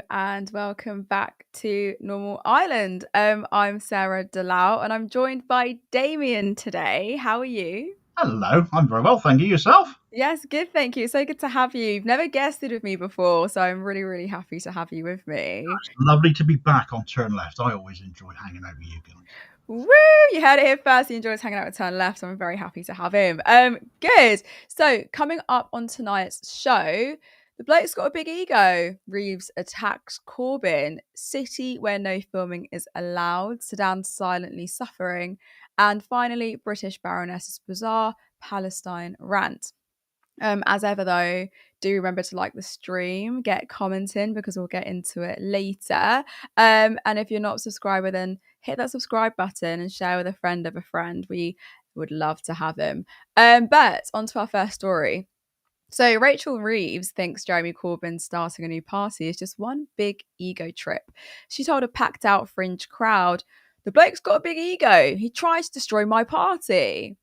And welcome back to Normal Island. I'm Sarah Dallal and I'm joined by Damien today. How are you? Hello, I'm very well, thank you. Yourself? Yes, good, thank you. So good to have you. You've never guested with me before, so I'm really, really happy to have you with me. Lovely to be back on Turn Left. I always enjoy hanging out with you guys. Woo! You heard it here first. He enjoys hanging out with Turn Left, so I'm very happy to have him. Good. So coming up on tonight's show, the bloke's got a big ego. Reeves attacks Corbyn. City where no filming is allowed. Sudan silently suffering. And finally, British Baroness's bizarre Palestine rant. As ever, though, do remember to like the stream, get commenting because we'll get into it later. And if you're not a subscriber, then hit that subscribe button and share with a friend of a friend. We would love to have him. But on to our first story. So Rachel Reeves thinks Jeremy Corbyn starting a new party is just one big ego trip. She told a packed out fringe crowd, "The bloke's got a big ego. He tries to destroy my party."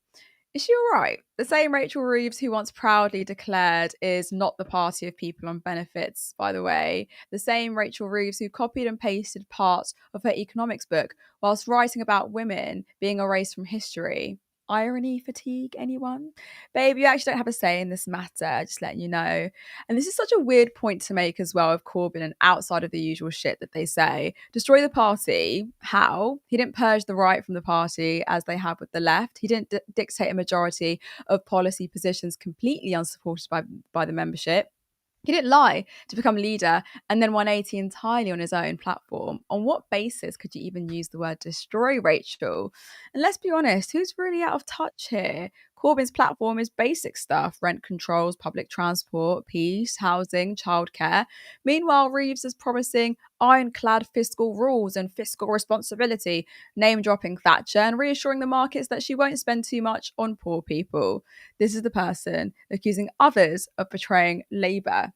Is she all right? The same Rachel Reeves who once proudly declared is not the party of people on benefits, by the way. The same Rachel Reeves who copied and pasted parts of her economics book whilst writing about women being erased from history. Irony fatigue, anyone? Babe, you actually don't have a say in this matter, just letting you know. And this is such a weird point to make as well of Corbyn and outside of the usual shit that they say. Destroy the party. How? He didn't purge the right from the party as they have with the left. He didn't dictate a majority of policy positions completely unsupported by the membership. He didn't lie to become leader and then 180 entirely on his own platform. On what basis could you even use the word destroy, Rachel? And let's be honest, who's really out of touch here? Corbyn's platform is basic stuff: rent controls, public transport, peace, housing, childcare. Meanwhile, Reeves is promising ironclad fiscal rules and fiscal responsibility, name dropping Thatcher and reassuring the markets that she won't spend too much on poor people. This is the person accusing others of betraying Labour.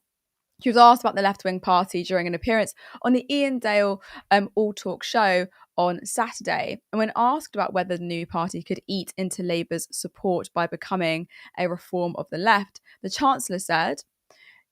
She was asked about the left-wing party during an appearance on the Ian Dale All Talk show on Saturday. And when asked about whether the new party could eat into Labour's support by becoming a reform of the left, the Chancellor said,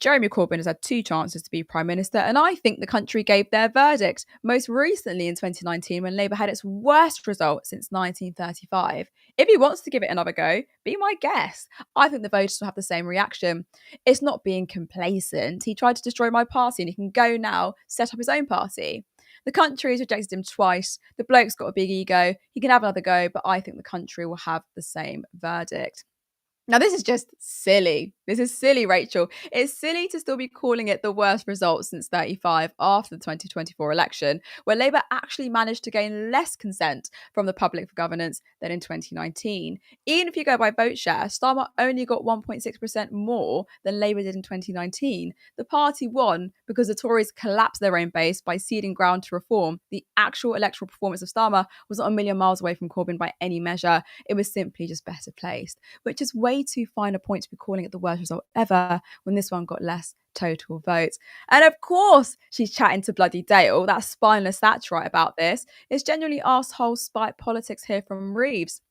"Jeremy Corbyn has had two chances to be Prime Minister, and I think the country gave their verdict, most recently in 2019 when Labour had its worst result since 1935. If he wants to give it another go, be my guest. I think the voters will have the same reaction. It's not being complacent. He tried to destroy my party and he can go now, set up his own party. The country has rejected him twice. The bloke's got a big ego. He can have another go, but I think the country will have the same verdict." Now, this is just silly. This is silly, Rachel. It's silly to still be calling it the worst result since 35 after the 2024 election, where Labour actually managed to gain less consent from the public for governance than in 2019. Even if you go by vote share, Starmer only got 1.6% more than Labour did in 2019. The party won because the Tories collapsed their own base by ceding ground to reform. The actual electoral performance of Starmer was not a million miles away from Corbyn by any measure. It was simply just better placed, which is way too fine a point to be calling it the worst result ever when this one got less total votes. And of course, she's chatting to bloody Dale. That spineless Thatcherite about this. It's genuinely arsehole spite politics here from Reeves.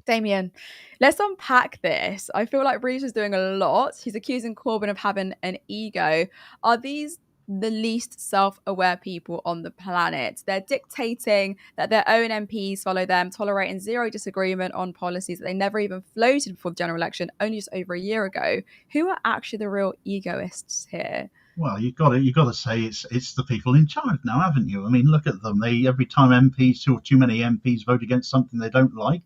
Damien, let's unpack this. I feel like Reeves is doing a lot. He's accusing Corbyn of having an ego. Are these the least self-aware people on the planet? They're dictating that their own MPs follow them, tolerating zero disagreement on policies that they never even floated before the general election only just over a year ago. Who are actually the real egoists here? Well, you've got to say it's the people in charge now, haven't you? I mean, look at them. They every time MPs or too many MPs vote against something they don't like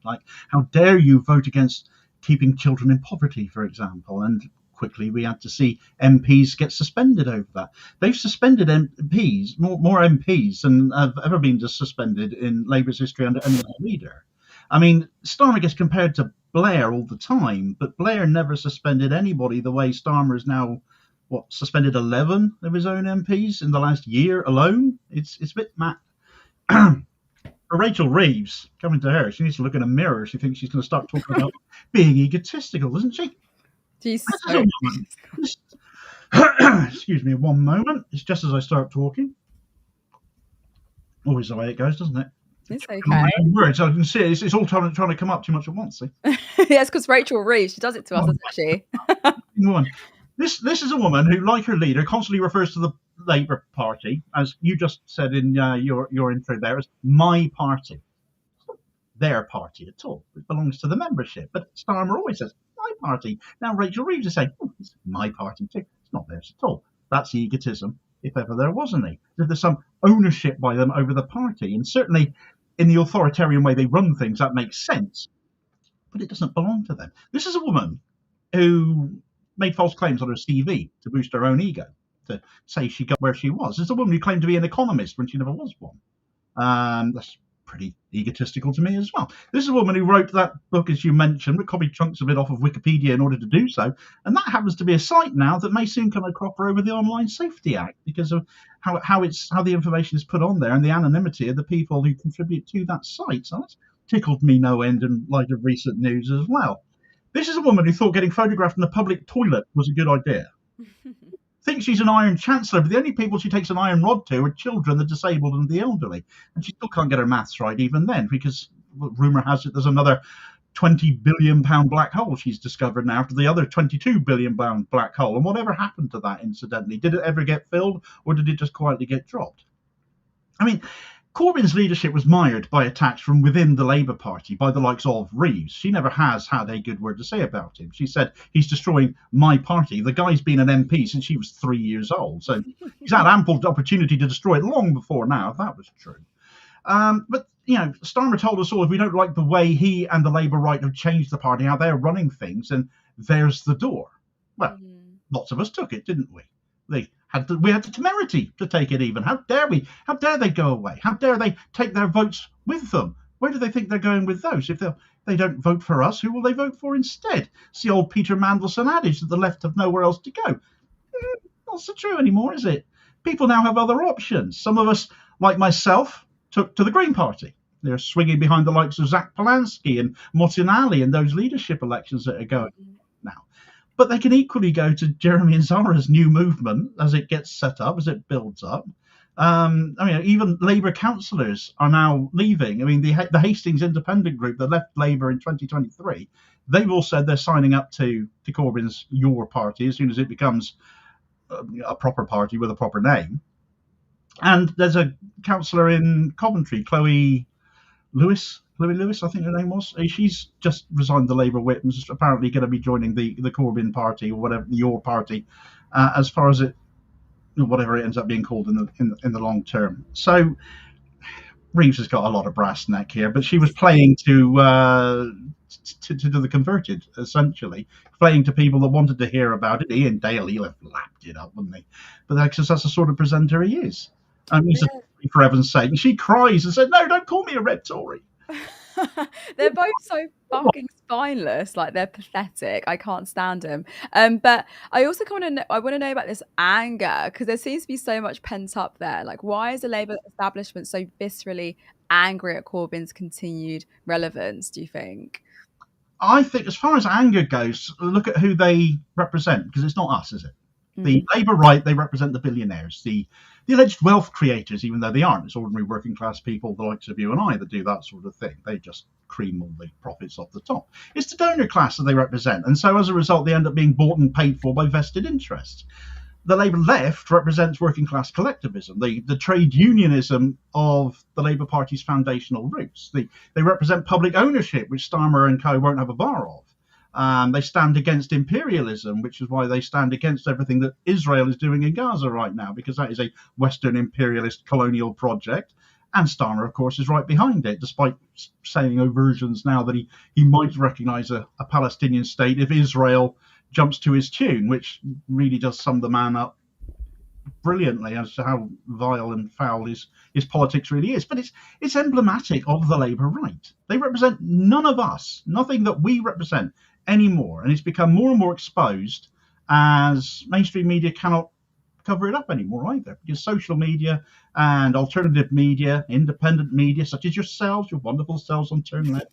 how dare you vote against keeping children in poverty, for example, and quickly we had to see MPs get suspended over that. They've suspended MPs, more MPs than have ever been suspended in Labour's history under any other leader. I mean, Starmer gets compared to Blair all the time, but Blair never suspended anybody the way Starmer is now, suspended 11 of his own MPs in the last year alone? It's a bit mad. For Rachel Reeves, coming to her, she needs to look in a mirror. She thinks she's going to start talking about being egotistical, doesn't she? She's so Excuse me, one moment. It's just as I start talking. Always the way it goes, doesn't it? It's okay. Words, I can see it's all trying to come up too much at once. See? Yes, because Rachel Reeves, she does it to us, doesn't she? This is a woman who, like her leader, constantly refers to the Labour Party, as you just said in your intro there, is my party. It's not their party at all. It belongs to the membership. But Starmer always says, my party. Now Rachel Reeves is saying, oh, it's my party too. It's not theirs at all. That's egotism, if ever there was any. There's some ownership by them over the party. And certainly in the authoritarian way they run things, that makes sense. But it doesn't belong to them. This is a woman who made false claims on her CV to boost her own ego, to say she got where she was. It's a woman who claimed to be an economist when she never was one. That's pretty egotistical to me as well. This is a woman who wrote that book, as you mentioned, but copied chunks of it off of Wikipedia in order to do so. And that happens to be a site now that may soon come a cropper over the Online Safety Act because of how the information is put on there and the anonymity of the people who contribute to that site. So that's tickled me no end in light of recent news as well. This is a woman who thought getting photographed in the public toilet was a good idea. Thinks she's an Iron Chancellor, but the only people she takes an iron rod to are children, the disabled, and the elderly. And she still can't get her maths right even then, because rumour has it there's another £20 billion black hole she's discovered now after the other £22 billion black hole. And whatever happened to that, incidentally? Did it ever get filled, or did it just quietly get dropped? I mean, Corbyn's leadership was mired by attacks from within the Labour Party by the likes of Reeves. She never has had a good word to say about him. She said he's destroying my party. The guy's been an MP since she was 3 years old, so he's had ample opportunity to destroy it long before now, if that was true. But, Starmer told us all if we don't like the way he and the Labour right have changed the party, how they're running things, and there's the door. Well, lots of us took it, didn't we? We had the temerity to take it even. How dare we? How dare they go away? How dare they take their votes with them? Where do they think they're going with those? If they don't vote for us, who will they vote for instead? It's the old Peter Mandelson adage that the left have nowhere else to go. Not so true anymore, is it? People now have other options. Some of us, like myself, took to the Green Party. They're swinging behind the likes of Zach Polanski and Martin Ali in those leadership elections that are going now. But they can equally go to Jeremy and Zara's new movement as it gets set up, as it builds up. Even Labour councillors are now leaving. I mean, the Hastings Independent Group that left Labour in 2023, they've all said they're signing up to Corbyn's Your Party as soon as it becomes a proper party with a proper name. And there's a councillor in Coventry, Chloe Lewis, I think her name was. She's just resigned the Labour whip and is apparently going to be joining the Corbyn party or whatever, Your Party, as far as whatever it ends up being called in the long term. So Reeves has got a lot of brass neck here, but she was playing to the converted, essentially, playing to people that wanted to hear about it. Ian Dale, he'll have lapped it up, wouldn't he? But that's the sort of presenter he is. He's a, for heaven's sake. And she cries and said, "No, don't call me a red Tory." They're both so fucking spineless, like they're pathetic. I can't stand them. But I also want to know about this anger, because there seems to be so much pent up there. Like, why is the Labour establishment so viscerally angry at Corbyn's continued relevance, do you think? I think as far as anger goes, look at who they represent, because it's not us, is it? The Labour right, they represent the billionaires, the alleged wealth creators, even though they aren't. It's ordinary working class people, the likes of you and I, that do that sort of thing. They just cream all the profits off the top. It's the donor class that they represent. And so as a result, they end up being bought and paid for by vested interests. The Labour left represents working class collectivism, the trade unionism of the Labour Party's foundational roots. They represent public ownership, which Starmer and co won't have a bar of. They stand against imperialism, which is why they stand against everything that Israel is doing in Gaza right now, because that is a Western imperialist colonial project. And Starmer, of course, is right behind it, despite saying versions now that he might recognise a Palestinian state if Israel jumps to his tune, which really does sum the man up brilliantly as to how vile and foul his politics really is. But it's emblematic of the Labour right. They represent none of us, nothing that we represent anymore, and it's become more and more exposed as mainstream media cannot cover it up anymore either, because social media and alternative media, independent media such as yourselves, your wonderful selves on Turnlet,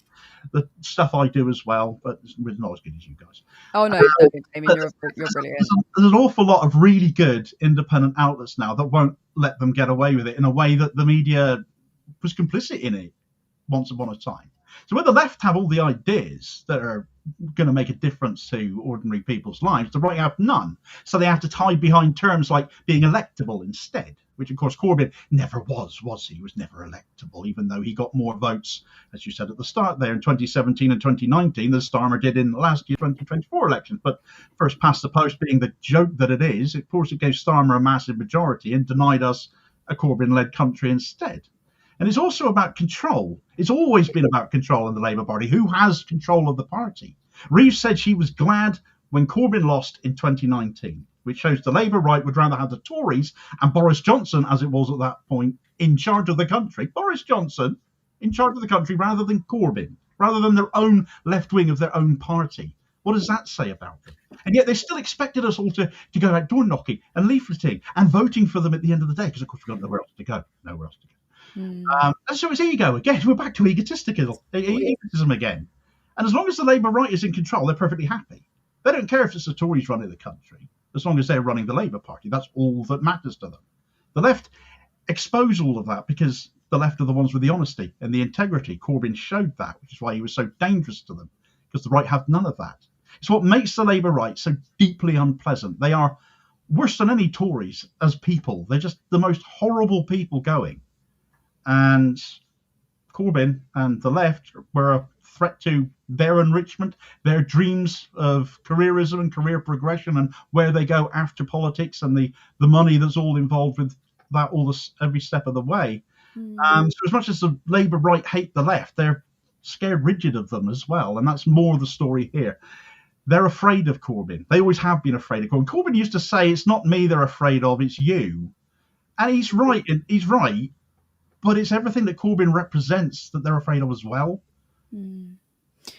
the stuff I do as well, but it's not as good as you guys. Oh no, I mean, you're brilliant. There's an awful lot of really good independent outlets now that won't let them get away with it in a way that the media was complicit in it once upon a time. So where the left have all the ideas that are going to make a difference to ordinary people's lives, the right have none. So they have to hide behind terms like being electable instead, which of course Corbyn never was he? He was never electable, even though he got more votes, as you said at the start there, in 2017 and 2019 than Starmer did in last year's 2024 elections. But first past the post being the joke that it is, of course it gave Starmer a massive majority and denied us a Corbyn-led country instead. And it's also about control. It's always been about control in the Labour Party. Who has control of the party? Reeves said she was glad when Corbyn lost in 2019, which shows the Labour right would rather have the Tories and Boris Johnson, as it was at that point, in charge of the country. Boris Johnson in charge of the country rather than Corbyn, rather than their own left wing of their own party. What does that say about them? And yet they still expected us all to go out door knocking and leafleting and voting for them at the end of the day, because of course we've got nowhere else to go. And so it's ego again. We're back to egotism again. And as long as the Labour right is in control, they're perfectly happy. They don't care if it's the Tories running the country, as long as they're running the Labour Party. That's all that matters to them. The left expose all of that because the left are the ones with the honesty and the integrity. Corbyn showed that, which is why he was so dangerous to them, because the right have none of that. It's what makes the Labour right so deeply unpleasant. They are worse than any Tories as people. They're just the most horrible people going. And Corbyn and the left were a threat to their enrichment, their dreams of careerism and career progression and where they go after politics and the money that's all involved with that every step of the way. So as much as the Labour right hate the left, they're scared rigid of them as well. And that's more the story here. They're afraid of Corbyn. They always have been afraid of Corbyn. Corbyn used to say, it's not me they're afraid of, it's you. And he's right. But it's everything that Corbyn represents that they're afraid of as well.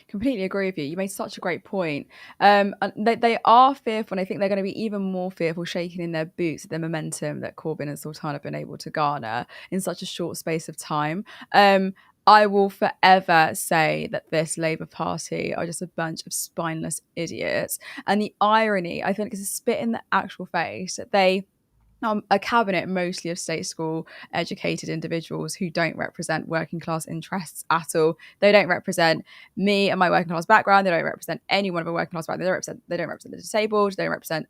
Completely agree with you. You made such a great point. And they are fearful, and I think they're going to be even more fearful, shaking in their boots at the momentum that Corbyn and Sultan have been able to garner in such a short space of time. I will forever say that this Labour Party are just a bunch of spineless idiots. And the irony, I think, is a spit in the actual face that they a cabinet mostly of state school educated individuals who don't represent working class interests at all. They don't represent me and my working class background. They don't represent anyone of a working class background. They don't represent the disabled. They don't represent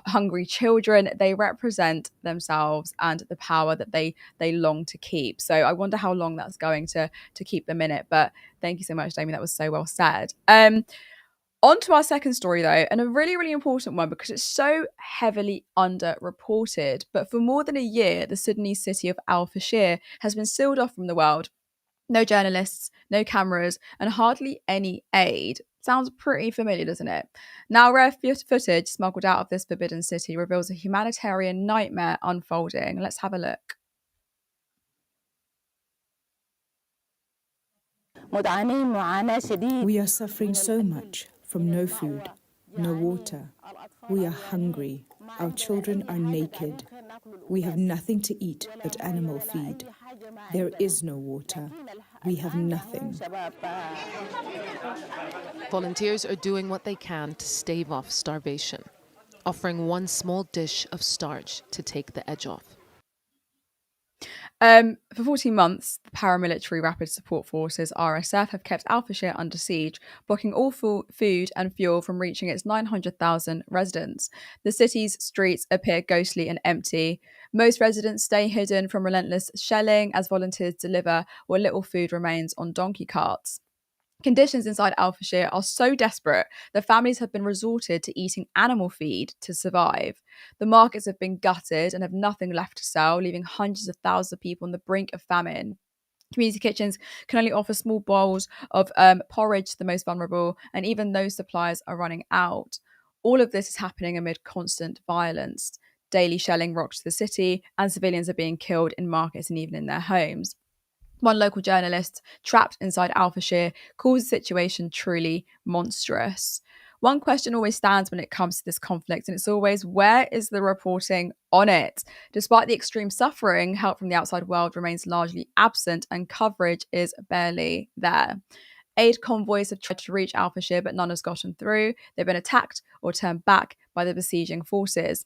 hungry children. They represent themselves and the power that they long to keep. So I wonder how long that's going to keep them in it. But thank you so much, Damien. That was so well said. On to our second story, though, and a really, really important one because it's so heavily underreported. But for more than a year, the Sudanese city of Al Fashir has been sealed off from the world. No journalists, no cameras, and hardly any aid. Sounds pretty familiar, doesn't it? Now, rare footage smuggled out of this forbidden city reveals a humanitarian nightmare unfolding. Let's have a look. We are suffering so much from no food, no water. We are hungry. Our children are naked. We have nothing to eat but animal feed. There is no water. We have nothing. Volunteers are doing what they can to stave off starvation, offering one small dish of starch to take the edge off. For 14 months, the paramilitary Rapid Support Forces, RSF, have kept Al Fashir under siege, blocking all food and fuel from reaching its 900,000 residents. The city's streets appear ghostly and empty. Most residents stay hidden from relentless shelling as volunteers deliver what little food remains on donkey carts. Conditions inside Al Fashir are so desperate that families have been resorted to eating animal feed to survive. The markets have been gutted and have nothing left to sell, leaving hundreds of thousands of people on the brink of famine. Community kitchens can only offer small bowls of porridge to the most vulnerable, and even those supplies are running out. All of this is happening amid constant violence. Daily shelling rocks the city, and civilians are being killed in markets and even in their homes. One local journalist, trapped inside Al Fashir, calls the situation truly monstrous. One question always stands when it comes to this conflict, and it's always, where is the reporting on it? Despite the extreme suffering, help from the outside world remains largely absent, and coverage is barely there. Aid convoys have tried to reach Al Fashir, but none has gotten through. They've been attacked or turned back by the besieging forces.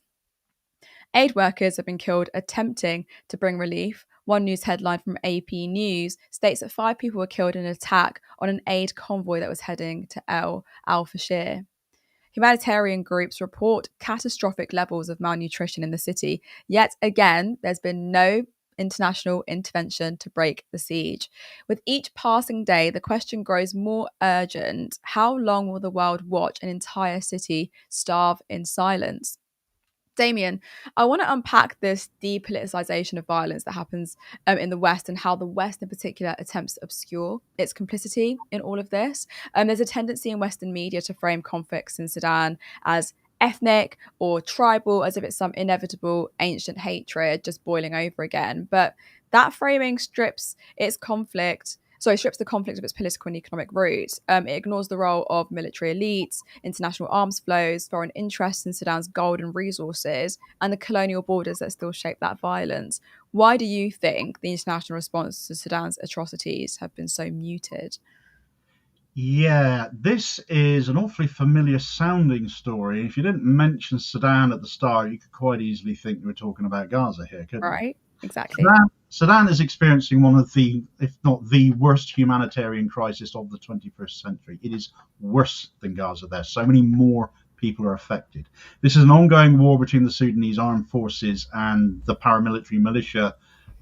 Aid workers have been killed attempting to bring relief, One news headline from AP News states that 5 people were killed in an attack on an aid convoy that was heading to Al-Fashir. Humanitarian groups report catastrophic levels of malnutrition in the city. Yet again, there's been no international intervention to break the siege. With each passing day, the question grows more urgent. How long will the world watch an entire city starve in silence? Damien, I want to unpack this depoliticization of violence that happens in the West, and how the West in particular attempts to obscure its complicity in all of this. There's a tendency in Western media to frame conflicts in Sudan as ethnic or tribal, as if it's some inevitable ancient hatred just boiling over again. But that framing strips the conflict of its political and economic roots. It ignores the role of military elites, international arms flows, foreign interests in Sudan's gold and resources, and the colonial borders that still shape that violence. Why do you think the international response to Sudan's atrocities have been so muted? Yeah, this is an awfully familiar sounding story. If you didn't mention Sudan at the start, you could quite easily think we were talking about Gaza here, couldn't you? Right, exactly. Sudan is experiencing one of the, if not the worst humanitarian crisis of the 21st century. It is worse than Gaza there. So many more people are affected. This is an ongoing war between the Sudanese armed forces and the paramilitary militia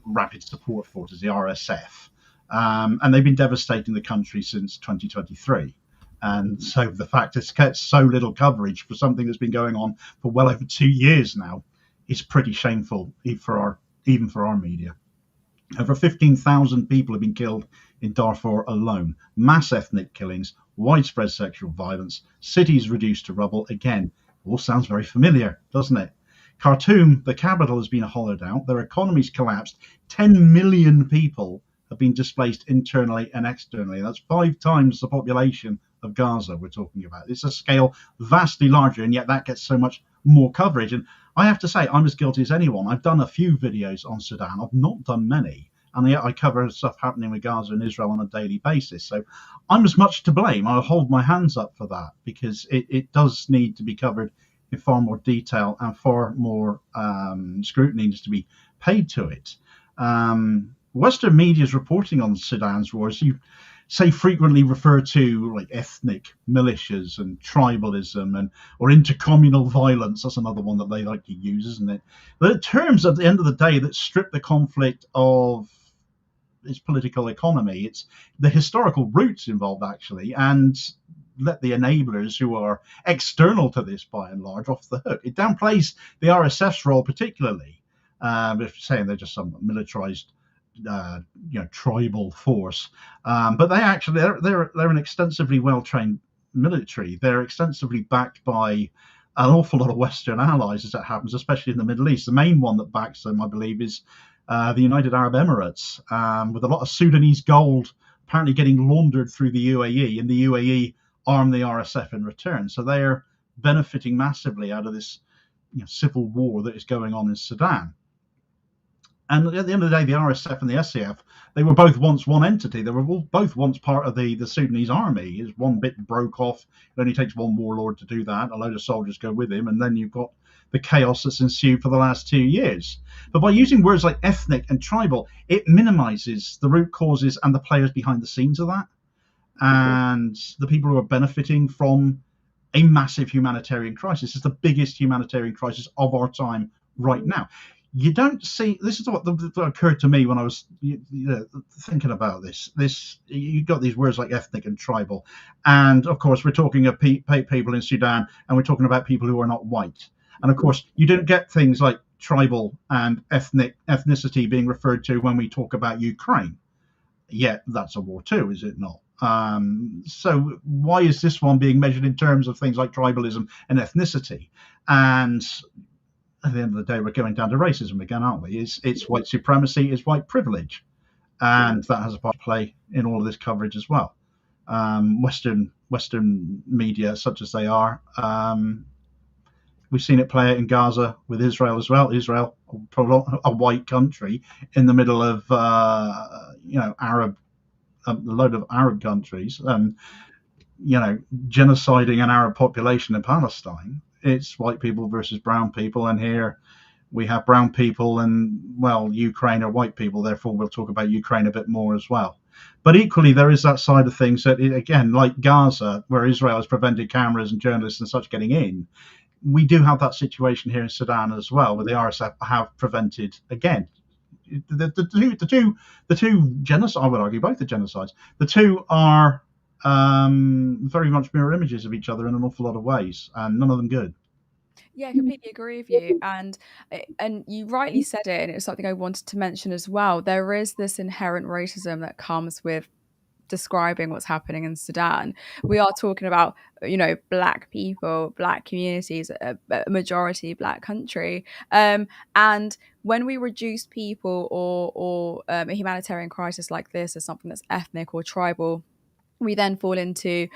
rapid support forces, the RSF. And they've been devastating the country since 2023. And so the fact it's gets so little coverage for something that's been going on for well over 2 years now is pretty shameful, even for our media. Over 15,000 people have been killed in Darfur alone. Mass ethnic killings, widespread sexual violence, cities reduced to rubble. Again, all sounds very familiar, doesn't it? Khartoum, the capital, has been hollowed out. Their economy's collapsed. 10 million people have been displaced internally and externally. That's 5 times the population of Gaza we're talking about. It's a scale vastly larger, and yet that gets so much more coverage. And I have to say, I'm as guilty as anyone. I've done a few videos on Sudan. I've not done many. And yet I cover stuff happening with Gaza and Israel on a daily basis. So I'm as much to blame. I'll hold my hands up for that, because it does need to be covered in far more detail, and far more scrutiny needs to be paid to it. Western media's reporting on Sudan's wars, you say, frequently refer to like ethnic militias and tribalism or intercommunal violence. That's another one that they like to use, isn't it? The terms at the end of the day that strip the conflict of its political economy. It's the historical roots involved, actually, and let the enablers who are external to this, by and large, off the hook. It downplays the RSF's role particularly, if saying they're just some militarized tribal force, but they're an extensively well-trained military. They're extensively backed by an awful lot of Western allies, as it happens, especially in the Middle East. The main one that backs them, I believe, is the United Arab Emirates, with a lot of Sudanese gold apparently getting laundered through the UAE, and the UAE arm the RSF in return. So they're benefiting massively out of this civil war that is going on in Sudan. And at the end of the day, the RSF and the SAF, they were both once one entity. They were both once part of the Sudanese army. As one bit broke off, it only takes one warlord to do that. A load of soldiers go with him, and then you've got the chaos that's ensued for the last 2 years. But by using words like ethnic and tribal, it minimizes the root causes and the players behind the scenes of that, and the people who are benefiting from a massive humanitarian crisis. It's the biggest humanitarian crisis of our time right now. You don't see, this is what occurred to me when I was thinking about this. You got these words like ethnic and tribal, and of course we're talking of people in Sudan, and we're talking about people who are not white. And of course you don't get things like tribal and ethnicity being referred to when we talk about Ukraine. Yet that's a war too, is it not? So why is this one being measured in terms of things like tribalism and ethnicity? And at the end of the day, we're going down to racism again, aren't we? It's white supremacy, it's white privilege, and that has a part to play in all of this coverage as well. Western media, such as they are, we've seen it play out in Gaza with Israel as well. Israel, a white country in the middle of Arab, a load of Arab countries, genociding an Arab population in Palestine. It's white people versus brown people, and here We have brown people, and well, Ukraine are white people. Therefore, we'll talk about Ukraine a bit more as well. But equally, there is that side of things that, again, like Gaza, where Israel has prevented cameras and journalists and such getting in, we do have that situation here in Sudan as well, where the RSF have prevented, again, the two genocides. I would argue both the genocides. The two are very much mirror images of each other in an awful lot of ways, and none of them good. Yeah, I completely agree with you. And you rightly said it, and it was something I wanted to mention as well. There is this inherent racism that comes with describing what's happening in Sudan. We are talking about, black people, black communities, a majority black country. And when we reduce people or a humanitarian crisis like this as something that's ethnic or tribal, we then fall into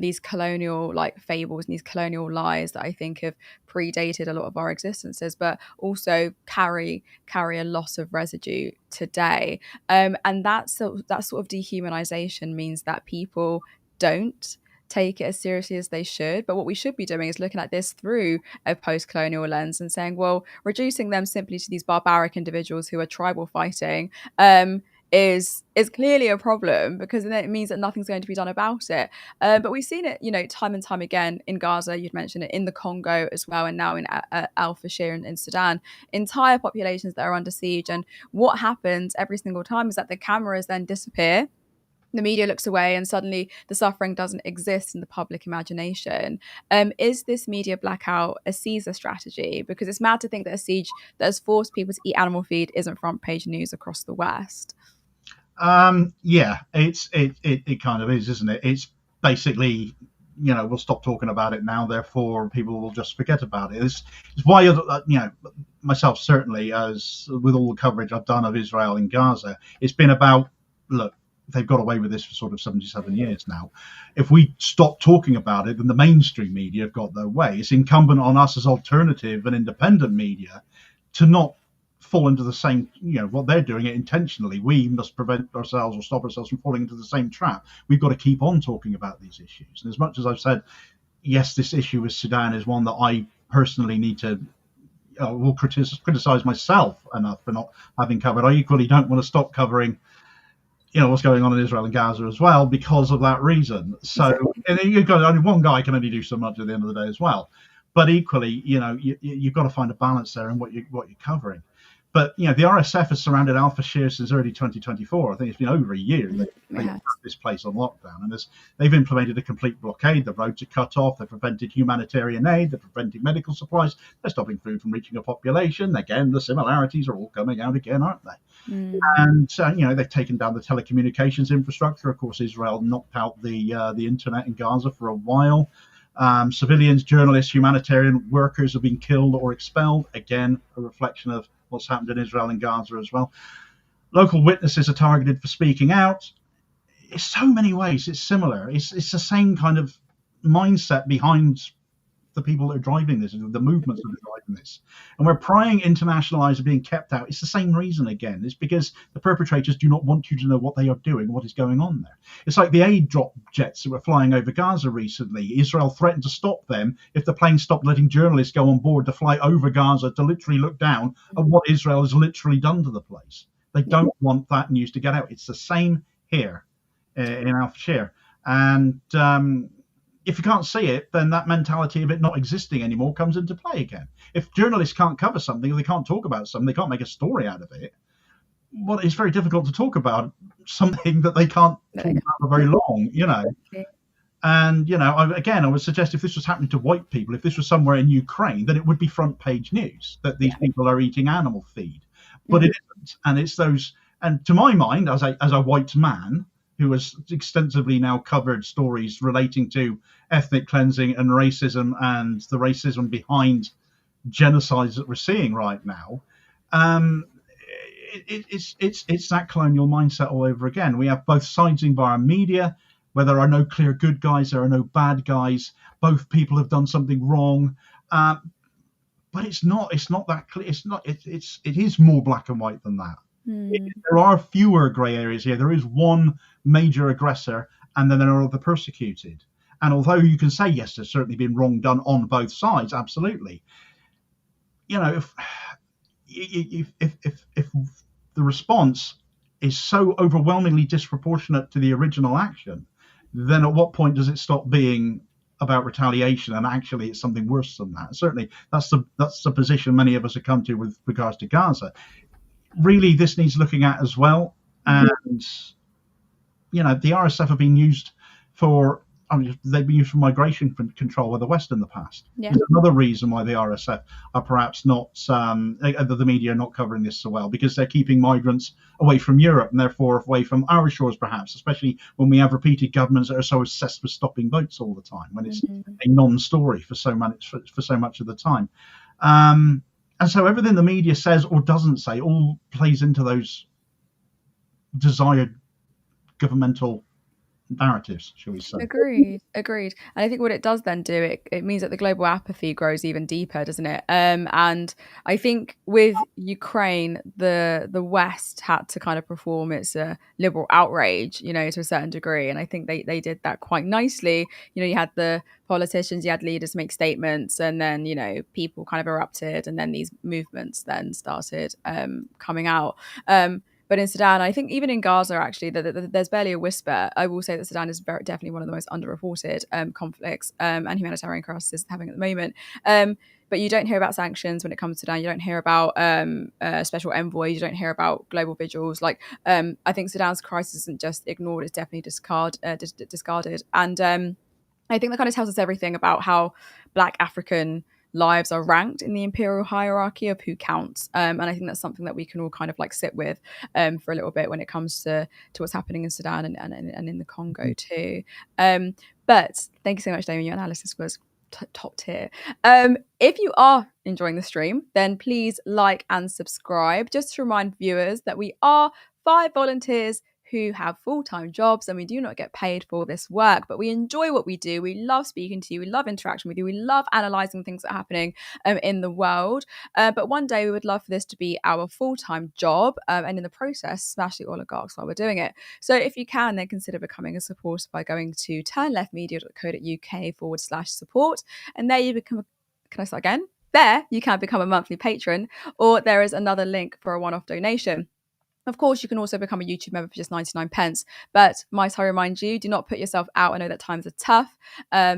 these colonial fables and these colonial lies that I think have predated a lot of our existences, but also carry a lot of residue today. And that sort of dehumanization means that people don't take it as seriously as they should. But what we should be doing is looking at this through a post-colonial lens and saying, well, reducing them simply to these barbaric individuals who are tribal fighting is clearly a problem, because then it means that nothing's going to be done about it. But we've seen it, time and time again in Gaza. You'd mentioned it in the Congo as well, and now in Al-Fashir in Sudan. Entire populations that are under siege, and what happens every single time is that the cameras then disappear. The media looks away, and suddenly the suffering doesn't exist in the public imagination. Is this media blackout a Caesar strategy? Because it's mad to think that a siege that has forced people to eat animal feed isn't front page news across the West. Yeah, it kind of is, isn't it? It's basically, we'll stop talking about it now, therefore people will just forget about it. It's why, myself certainly, as with all the coverage I've done of Israel and Gaza, it's been about, look, they've got away with this for sort of 77 years now. If we stop talking about it, then the mainstream media have got their way. It's incumbent on us as alternative and independent media to not fall into the same, what they're doing it intentionally. We must prevent ourselves or stop ourselves from falling into the same trap. We've got to keep on talking about these issues. And as much as I've said, yes, this issue with Sudan is one that I personally need to will criticize myself enough for not having covered. I equally don't want to stop covering what's going on in Israel and Gaza as well, because of that reason. So, and you've got only one guy can only do so much at the end of the day as well. But equally, you've got to find a balance there in what you're covering. But the RSF has surrounded Al-Fashir since early 2024. I think it's been over a year. They put this place on lockdown, and they've implemented a complete blockade. The roads are cut off. They've prevented humanitarian aid. They're preventing medical supplies. They're stopping food from reaching a population. Again, the similarities are all coming out again, aren't they? And they've taken down the telecommunications infrastructure. Of course, Israel knocked out the internet in Gaza for a while. Civilians, journalists, humanitarian workers have been killed or expelled. Again, a reflection of what's happened in Israel and Gaza as well. Local witnesses are targeted for speaking out. In so many ways, it's similar. It's the same kind of mindset behind the people that are driving this, the movements that are driving this. And where prying international eyes are being kept out, it's the same reason again. It's because the perpetrators do not want you to know what they are doing, what is going on there. It's like the aid drop jets that were flying over Gaza recently. Israel threatened to stop them if the plane stopped letting journalists go on board to fly over Gaza to literally look down at what Israel has literally done to the place. They don't want that news to get out. It's the same here in Al-Fashir. And if you can't see it, then that mentality of it not existing anymore comes into play again. If journalists can't cover something, or they can't talk about something, they can't make a story out of it, well, it's very difficult to talk about something that they can't talk about for very long, And, I would suggest if this was happening to white people, if this was somewhere in Ukraine, then it would be front page news that these people are eating animal feed. But it isn't. And it's those, and to my mind, as a white man, who has extensively now covered stories relating to ethnic cleansing and racism and the racism behind genocides that we're seeing right now. It's that colonial mindset all over again. We have both sides in our media, where there are no clear good guys, there are no bad guys. Both people have done something wrong, but it's not that clear. It is more black and white than that. There are fewer grey areas here. There is one major aggressor, and then there are the persecuted. And although you can say, yes, there's certainly been wrong done on both sides, absolutely. if the response is so overwhelmingly disproportionate to the original action, then at what point does it stop being about retaliation and actually it's something worse than that? Certainly, that's the position many of us have come to with regards to Gaza. Really, this needs looking at as well. And the RSF have been used for. They've been used for migration control by the West in the past. Yeah. There's another reason why the RSF are perhaps not, the media are not covering this so well, because they're keeping migrants away from Europe and therefore away from our shores, perhaps, especially when we have repeated governments that are so obsessed with stopping boats all the time, when it's a non-story for so much of the time. And so everything the media says or doesn't say all plays into those desired governmental narratives, shall we say. Agreed. And I think what it does then do, it means that the global apathy grows even deeper, doesn't it? And I think with Ukraine, the West had to kind of perform its liberal outrage, to a certain degree. And I think they did that quite nicely. You had the politicians, you had leaders make statements, and then, people kind of erupted, and then these movements then started coming out. But in Sudan, I think even in Gaza, actually, there's barely a whisper. I will say that Sudan is definitely one of the most underreported conflicts and humanitarian crises having at the moment. But you don't hear about sanctions when it comes to Sudan. You don't hear about special envoys. You don't hear about global vigils. I think Sudan's crisis isn't just ignored; it's definitely discarded. And I think that kind of tells us everything about how Black African lives are ranked in the imperial hierarchy of who counts. And I think that's something that we can all kind of sit with for a little bit when it comes to what's happening in Sudan and in the Congo too. But thank you so much, Damien. Your analysis was top tier. If you are enjoying the stream, then please like and subscribe. Just to remind viewers that we are 5 volunteers who have full-time jobs, and we do not get paid for this work, but we enjoy what we do. We love speaking to you. We love interaction with you. We love analysing things that are happening in the world. But one day we would love for this to be our full-time job, and in the process, smash the oligarchs while we're doing it. So if you can, then consider becoming a supporter by going to turnleftmedia.co.uk/support, and there you become. Can I start again? There you can become a monthly patron, or there is another link for a one-off donation. Of course, you can also become a YouTube member for just 99 pence. But might I remind you, do not put yourself out. I know that times are tough.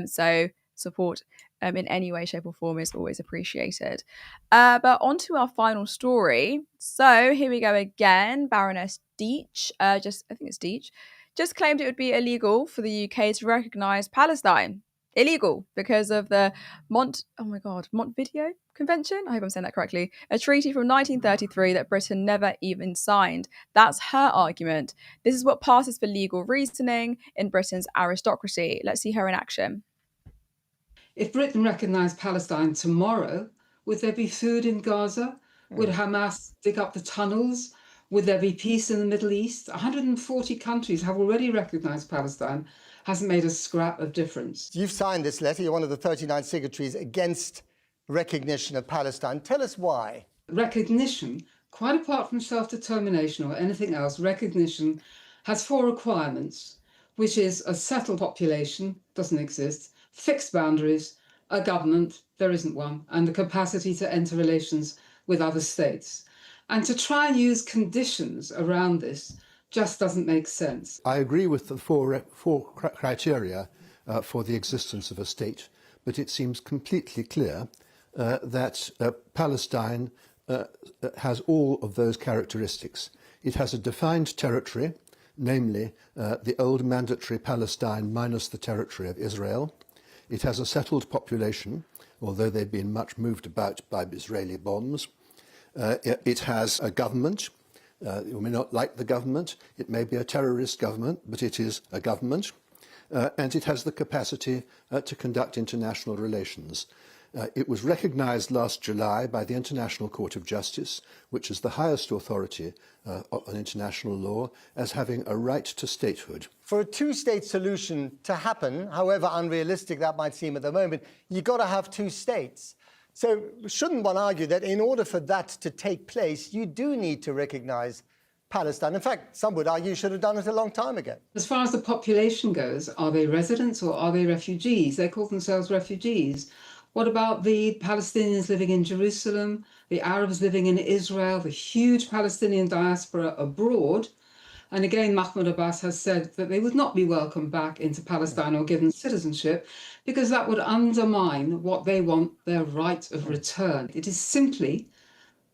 So support in any way, shape or form is always appreciated. But on to our final story. So here we go again. Baroness Deech, I think it's Deech, just claimed it would be illegal for the UK to recognise Palestine. Illegal because of the Montevideo Convention. I hope I'm saying that correctly. A treaty from 1933 that Britain never even signed. That's her argument. This is what passes for legal reasoning in Britain's aristocracy. Let's see her in action. If Britain recognised Palestine tomorrow, would there be food in Gaza? Would Hamas dig up the tunnels? Would there be peace in the Middle East? 140 countries have already recognised Palestine. Hasn't made a scrap of difference. You've signed this letter. You're one of the 39 signatories against recognition of Palestine. Tell us why. Recognition, quite apart from self-determination or anything else, recognition has 4 requirements, which is a settled population, doesn't exist, fixed boundaries, a government, there isn't one, and the capacity to enter relations with other states. And to try and use conditions around this just doesn't make sense. I agree with the four criteria for the existence of a state, but it seems completely clear that Palestine has all of those characteristics. It has a defined territory, namely the old mandatory Palestine minus the territory of Israel. It has a settled population, although they've been much moved about by Israeli bombs. It has a government. You may not like the government. It may be a terrorist government, but it is a government. And it has the capacity to conduct international relations. It was recognised last July by the International Court of Justice, which is the highest authority on international law, as having a right to statehood. For a 2-state solution to happen, however unrealistic that might seem at the moment, you've got to have 2 states. So shouldn't one argue that in order for that to take place, you do need to recognise Palestine? In fact, some would argue you should have done it a long time ago. As far as the population goes, are they residents or are they refugees? They call themselves refugees. What about the Palestinians living in Jerusalem, the Arabs living in Israel, the huge Palestinian diaspora abroad? And again, Mahmoud Abbas has said that they would not be welcomed back into Palestine or given citizenship because that would undermine what they want, their right of return. It is simply,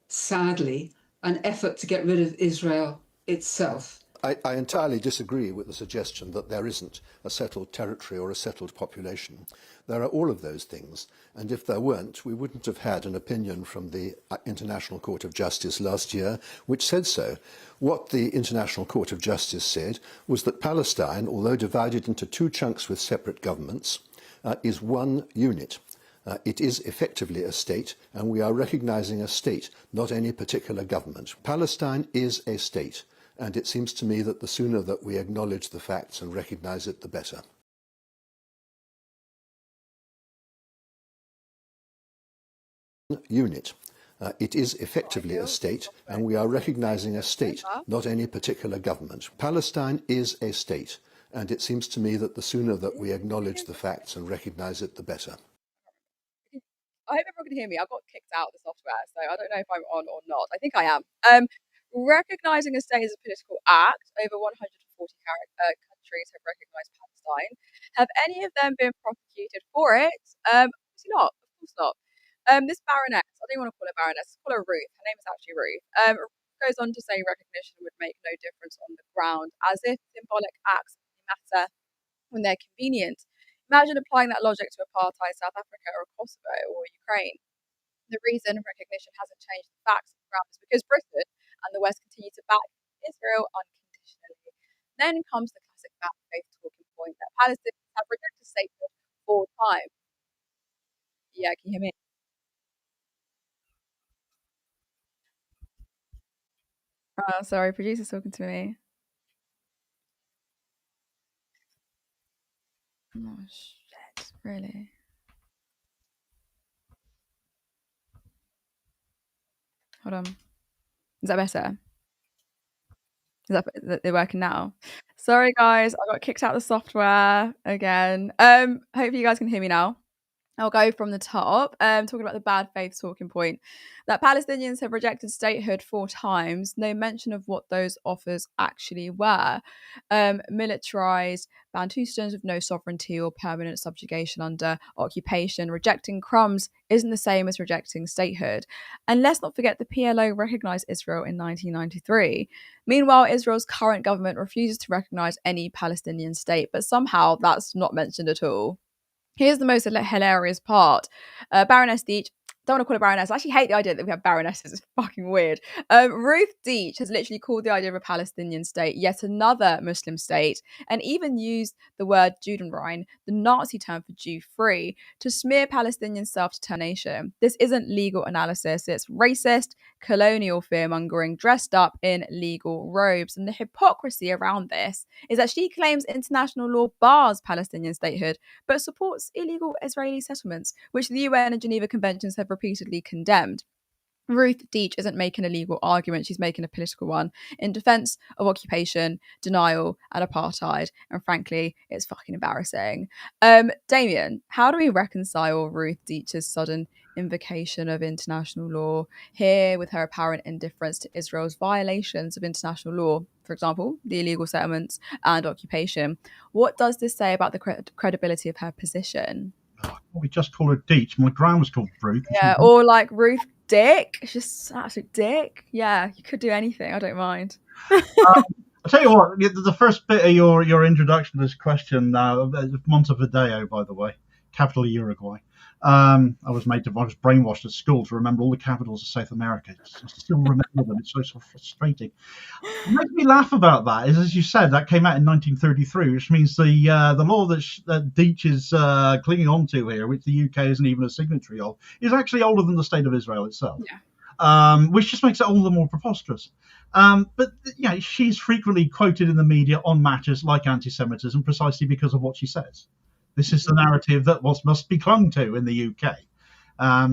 sadly, an effort to get rid of Israel itself. I entirely disagree with the suggestion that there isn't a settled territory or a settled population. There are all of those things, and if there weren't, we wouldn't have had an opinion from the International Court of Justice last year which said so. What the International Court of Justice said was that Palestine, although divided into two chunks with separate governments, is one unit. It is effectively a state, and we are recognising a state, not any particular government. Palestine is a state. And it seems to me that the sooner that we acknowledge the facts and recognise it, the better. Unit. It is effectively a state, and we are recognising a state, not any particular government. Palestine is a state, and it seems to me that the sooner that we acknowledge the facts and recognise it, the better. I hope everyone can hear me. I got kicked out of the software, so I don't know if I'm on or not. I think I am. Recognising a state as a political act, over 140 countries have recognised Palestine. Have any of them been prosecuted for it? Obviously not. Of course not. This Baroness, I don't want to call her Baroness, call her Ruth. Her name is actually Ruth. Goes on to say recognition would make no difference on the ground, as if symbolic acts matter when they're convenient. Imagine applying that logic to apartheid South Africa or Kosovo or Ukraine. The reason recognition hasn't changed the facts of the ground is because Britain and the West continue to back Israel unconditionally. Then comes the classic bad faith talking point that Palestinians have rejected statehood 4 times. Yeah, can you hear me? Sorry, producer's talking to me. Oh shit, really? Hold on. Is that better? Is they're working now? Sorry guys, I got kicked out of the software again. Hopefully you guys can hear me now. I'll go from the top, talking about the bad faith talking point. That Palestinians have rejected statehood 4 times, no mention of what those offers actually were. Militarized Bantustans with no sovereignty or permanent subjugation under occupation. Rejecting crumbs isn't the same as rejecting statehood. And let's not forget the PLO recognized Israel in 1993. Meanwhile, Israel's current government refuses to recognize any Palestinian state, but somehow that's not mentioned at all. Here's the most hilarious part. Baroness Deech, don't want to call her Baroness. I actually hate the idea that we have Baronesses. It's fucking weird. Ruth Deech has literally called the idea of a Palestinian state yet another Muslim state, and even used the word Judenrein, the Nazi term for Jew-free, to smear Palestinian self-determination. This isn't legal analysis. It's racist, colonial fear-mongering dressed up in legal robes. And the hypocrisy around this is that she claims international law bars Palestinian statehood, but supports illegal Israeli settlements, which the UN and Geneva Conventions have repeatedly condemned. Ruth Deech isn't making a legal argument, she's making a political one in defense of occupation, denial, and apartheid. And frankly, it's fucking embarrassing. Damien, how do we reconcile Ruth Deech's sudden invocation of international law here with her apparent indifference to Israel's violations of international law, for example, the illegal settlements and occupation? What does this say about the credibility of her position? We just call her Deech. My gran was called Ruth. Yeah, or like Ruth Dick. It's just absolute dick. Yeah, you could do anything. I don't mind. I'll tell you what, the first bit of your introduction to this question, Montevideo, by the way, capital of Uruguay. I was brainwashed at school to remember all the capitals of South America. I still remember them. It's so frustrating. What makes me laugh about that is, as you said, that came out in 1933, which means the law that Deech is clinging on to here, which the UK isn't even a signatory of, is actually older than the State of Israel itself. Yeah. Which just makes it all the more preposterous. But yeah, she's frequently quoted in the media on matters like anti-Semitism precisely because of what she says. This is the narrative that must be clung to in the UK.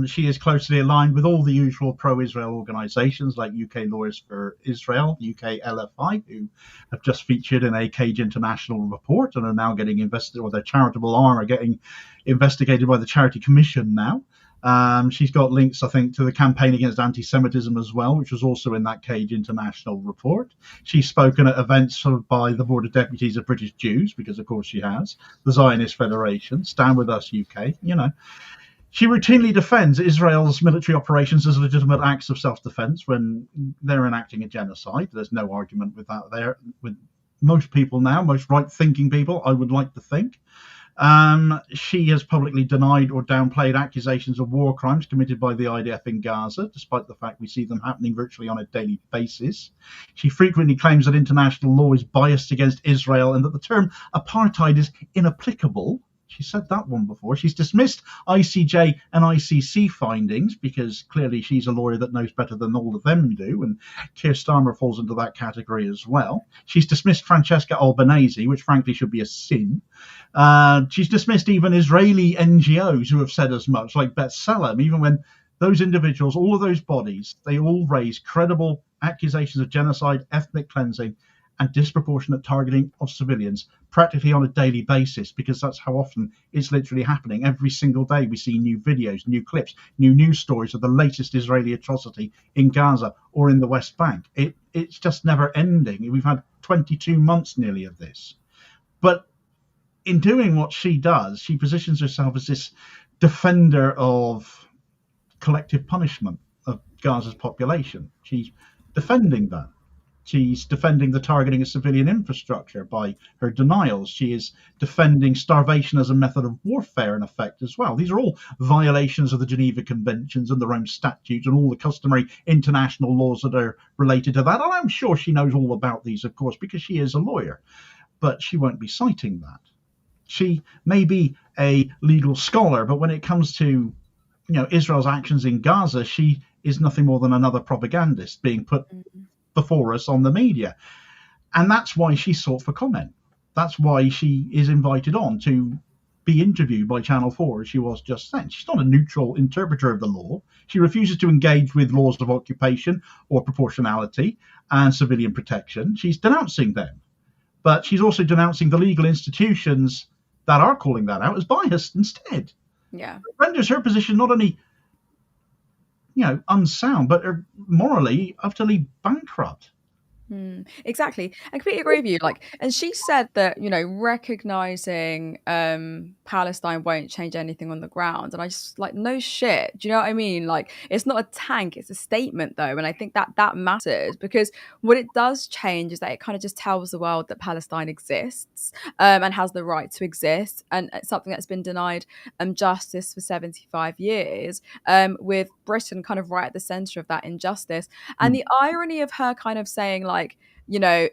She is closely aligned with all the usual pro-Israel organisations like UK Lawyers for Israel, UK LFI, who have just featured in a Cage International report and are now getting investigated, or their charitable arm are getting investigated by the Charity Commission now. She's got links, I think, to the campaign against anti-Semitism as well, which was also in that Cage International report. She's spoken at events sort of by the Board of Deputies of British Jews, because of course she has, the Zionist Federation, Stand With Us UK, you know. She routinely defends Israel's military operations as legitimate acts of self-defense when they're enacting a genocide. There's no argument with that there. With most people now, most right-thinking people, I would like to think. She has publicly denied or downplayed accusations of war crimes committed by the IDF in Gaza, despite the fact we see them happening virtually on a daily basis. She frequently claims that international law is biased against Israel and that the term apartheid is inapplicable. She said that one before. She's dismissed ICJ and ICC findings because clearly she's a lawyer that knows better than all of them do, and Keir Starmer falls into that category as well. She's dismissed Francesca Albanese, which frankly should be a sin. She's dismissed even Israeli NGOs who have said as much, like B'Tselem, even when those individuals, all of those bodies, they all raise credible accusations of genocide, ethnic cleansing, and disproportionate targeting of civilians practically on a daily basis, because that's how often it's literally happening. Every single day we see new videos, new clips, new news stories of the latest Israeli atrocity in Gaza or in the West Bank. It's just never ending. We've had 22 months nearly of this. But in doing what she does, she positions herself as this defender of collective punishment of Gaza's population. She's defending that. She's defending the targeting of civilian infrastructure by her denials. She is defending starvation as a method of warfare, in effect, as well. These are all violations of the Geneva Conventions and the Rome Statutes and all the customary international laws that are related to that. And I'm sure she knows all about these, of course, because she is a lawyer. But she won't be citing that. She may be a legal scholar, but when it comes to Israel's actions in Gaza, she is nothing more than another propagandist being put before us on the media. And that's why she sought for comment. That's why she is invited on to be interviewed by Channel 4, as she was just then. She's not a neutral interpreter of the law. She refuses to engage with laws of occupation or proportionality and civilian protection. She's denouncing them. But she's also denouncing the legal institutions that are calling that out as biased instead. Yeah. It renders her position not only unsound, but are morally utterly bankrupt. Exactly. I completely agree with you. And she said that, recognizing Palestine won't change anything on the ground. And I just no shit. Do you know what I mean? It's not a tank, it's a statement though. And I think that matters, because what it does change is that it kind of just tells the world that Palestine exists and has the right to exist. And it's something that's been denied justice for 75 years, with Britain kind of right at the center of that injustice. And the irony of her kind of saying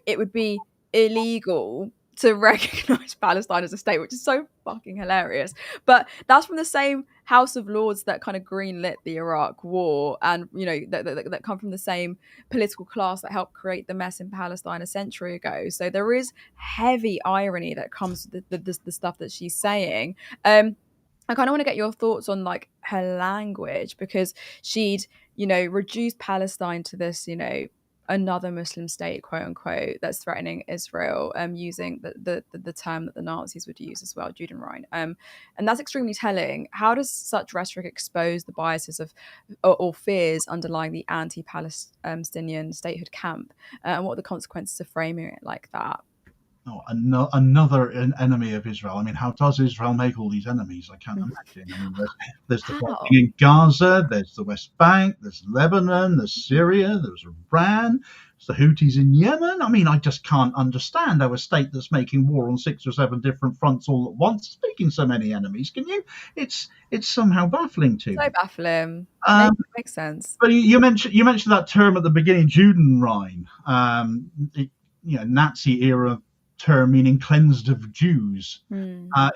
it would be illegal to recognize Palestine as a state, which is so fucking hilarious. But that's from the same House of Lords that kind of greenlit the Iraq War, and that come from the same political class that helped create the mess in Palestine a century ago. So there is heavy irony that comes with the stuff that she's saying. I kind of want to get your thoughts on her language, because she'd reduced Palestine to this another Muslim state, quote unquote, that's threatening Israel, using the term that the Nazis would use as well, Judenrein. And that's extremely telling. How does such rhetoric expose the biases of or fears underlying the anti-Palestinian statehood camp? And what are the consequences of framing it like that? Oh, another enemy of Israel. I mean, how does Israel make all these enemies? I can't imagine. I mean, there's the fighting in Gaza, there's the West Bank, there's Lebanon, there's Syria, there's Iran, there's the Houthis in Yemen. I mean, I just can't understand how a state that's making war on 6 or 7 different fronts all at once is making so many enemies. Can you? It's somehow baffling to me. So baffling. Makes sense. But you mentioned that term at the beginning, Judenrein. Nazi era term meaning cleansed of Jews.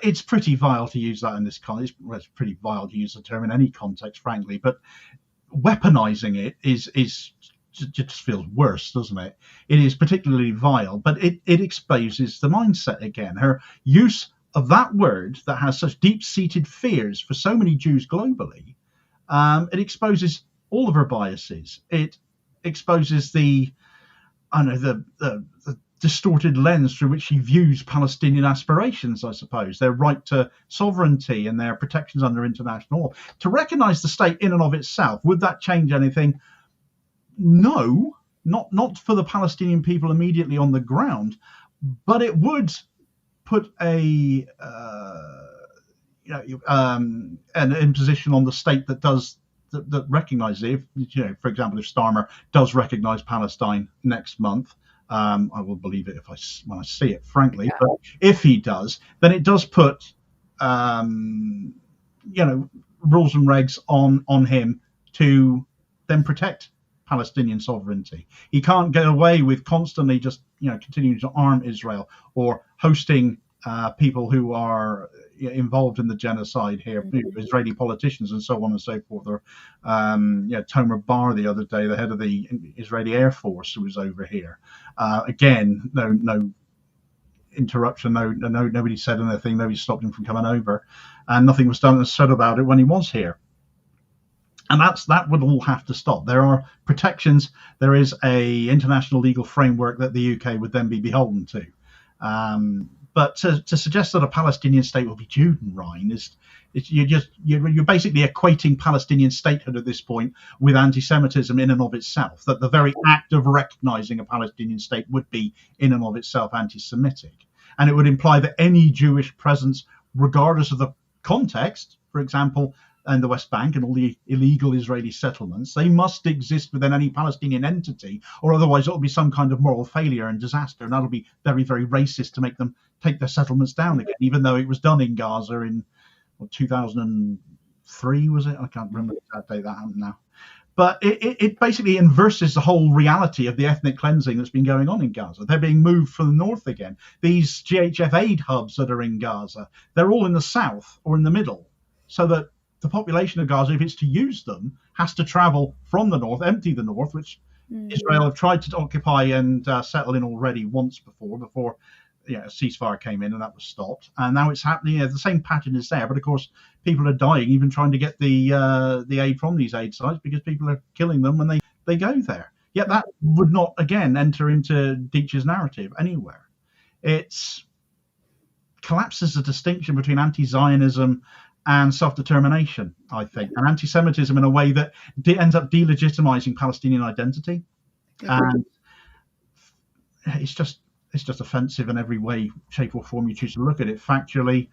It's pretty vile to use that in this context. It's pretty vile to use the term in any context, frankly, but weaponizing it is just feels worse, doesn't it? It is particularly vile, but it exposes the mindset again. Her use of that word that has such deep-seated fears for so many Jews globally It exposes all of her biases. It exposes the distorted lens through which she views Palestinian aspirations, I suppose, their right to sovereignty and their protections under international law. To recognise the state in and of itself, would that change anything? No, not for the Palestinian people immediately on the ground, but it would put an imposition on the state that recognises it. If, for example, if Starmer does recognise Palestine next month, I will believe it when I see it, frankly. Yeah. But if he does, then it does put rules and regs on him to then protect Palestinian sovereignty. He can't get away with constantly just continuing to arm Israel or hosting people who are involved in the genocide here, Israeli politicians and so on and so forth. Or Tomer Bar the other day, the head of the Israeli Air Force, who was over here. Again, no interruption, nobody said anything, nobody stopped him from coming over, and nothing was done and said about it when he was here. And that would all have to stop. There are protections. There is a international legal framework that the UK would then be beholden to. But to suggest that a Palestinian state will be Judenrein you're basically equating Palestinian statehood at this point with anti-Semitism in and of itself. That the very act of recognizing a Palestinian state would be in and of itself anti-Semitic, and it would imply that any Jewish presence, regardless of the context, for example, and the West Bank and all the illegal Israeli settlements, they must exist within any Palestinian entity, or otherwise it'll be some kind of moral failure and disaster, and that'll be very, very racist to make them take their settlements down again, even though it was done in Gaza in 2003, was it? I can't remember the exact date that happened now. But it basically inverses the whole reality of the ethnic cleansing that's been going on in Gaza. They're being moved from the north again. These GHF aid hubs that are in Gaza, they're all in the south or in the middle, so that the population of Gaza, if it's to use them, has to travel from the north, empty the north, which Israel have tried to occupy and settle in already once before a ceasefire came in and that was stopped. And now it's happening. The same pattern is there, but of course people are dying even trying to get the aid from these aid sites because people are killing them when they go there. Yet that would not again enter into Deech's narrative anywhere. It collapses the distinction between anti-Zionism and self-determination, I think, and anti-Semitism in a way that ends up delegitimizing Palestinian identity. And it's just offensive in every way, shape or form you choose to look at it. Factually,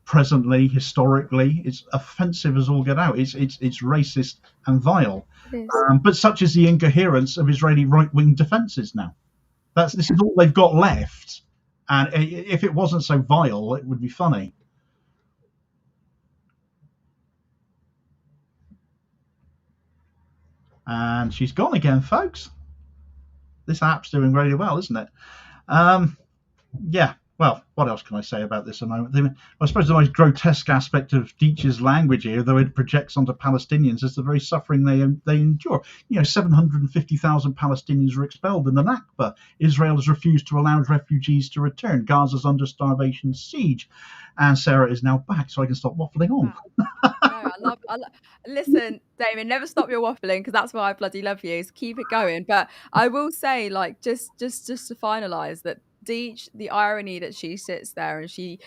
presently, historically, it's offensive as all get out. It's racist and vile. But such is the incoherence of Israeli right-wing defenses now. This is all they've got left. And if it wasn't so vile, it would be funny. And she's gone again, folks. This app's doing really well, isn't it? Well, what else can I say about this at the moment? I suppose the most grotesque aspect of Deech's language here, though it projects onto Palestinians, is the very suffering they endure. 750,000 Palestinians were expelled in the Nakba. Israel has refused to allow refugees to return. Gaza's under starvation siege. And Sarah is now back, so I can stop waffling on. Listen, Damien, never stop your waffling, because that's why I bloody love you. So keep it going. But I will say, just to finalise, that Deech, the irony that she sits there and she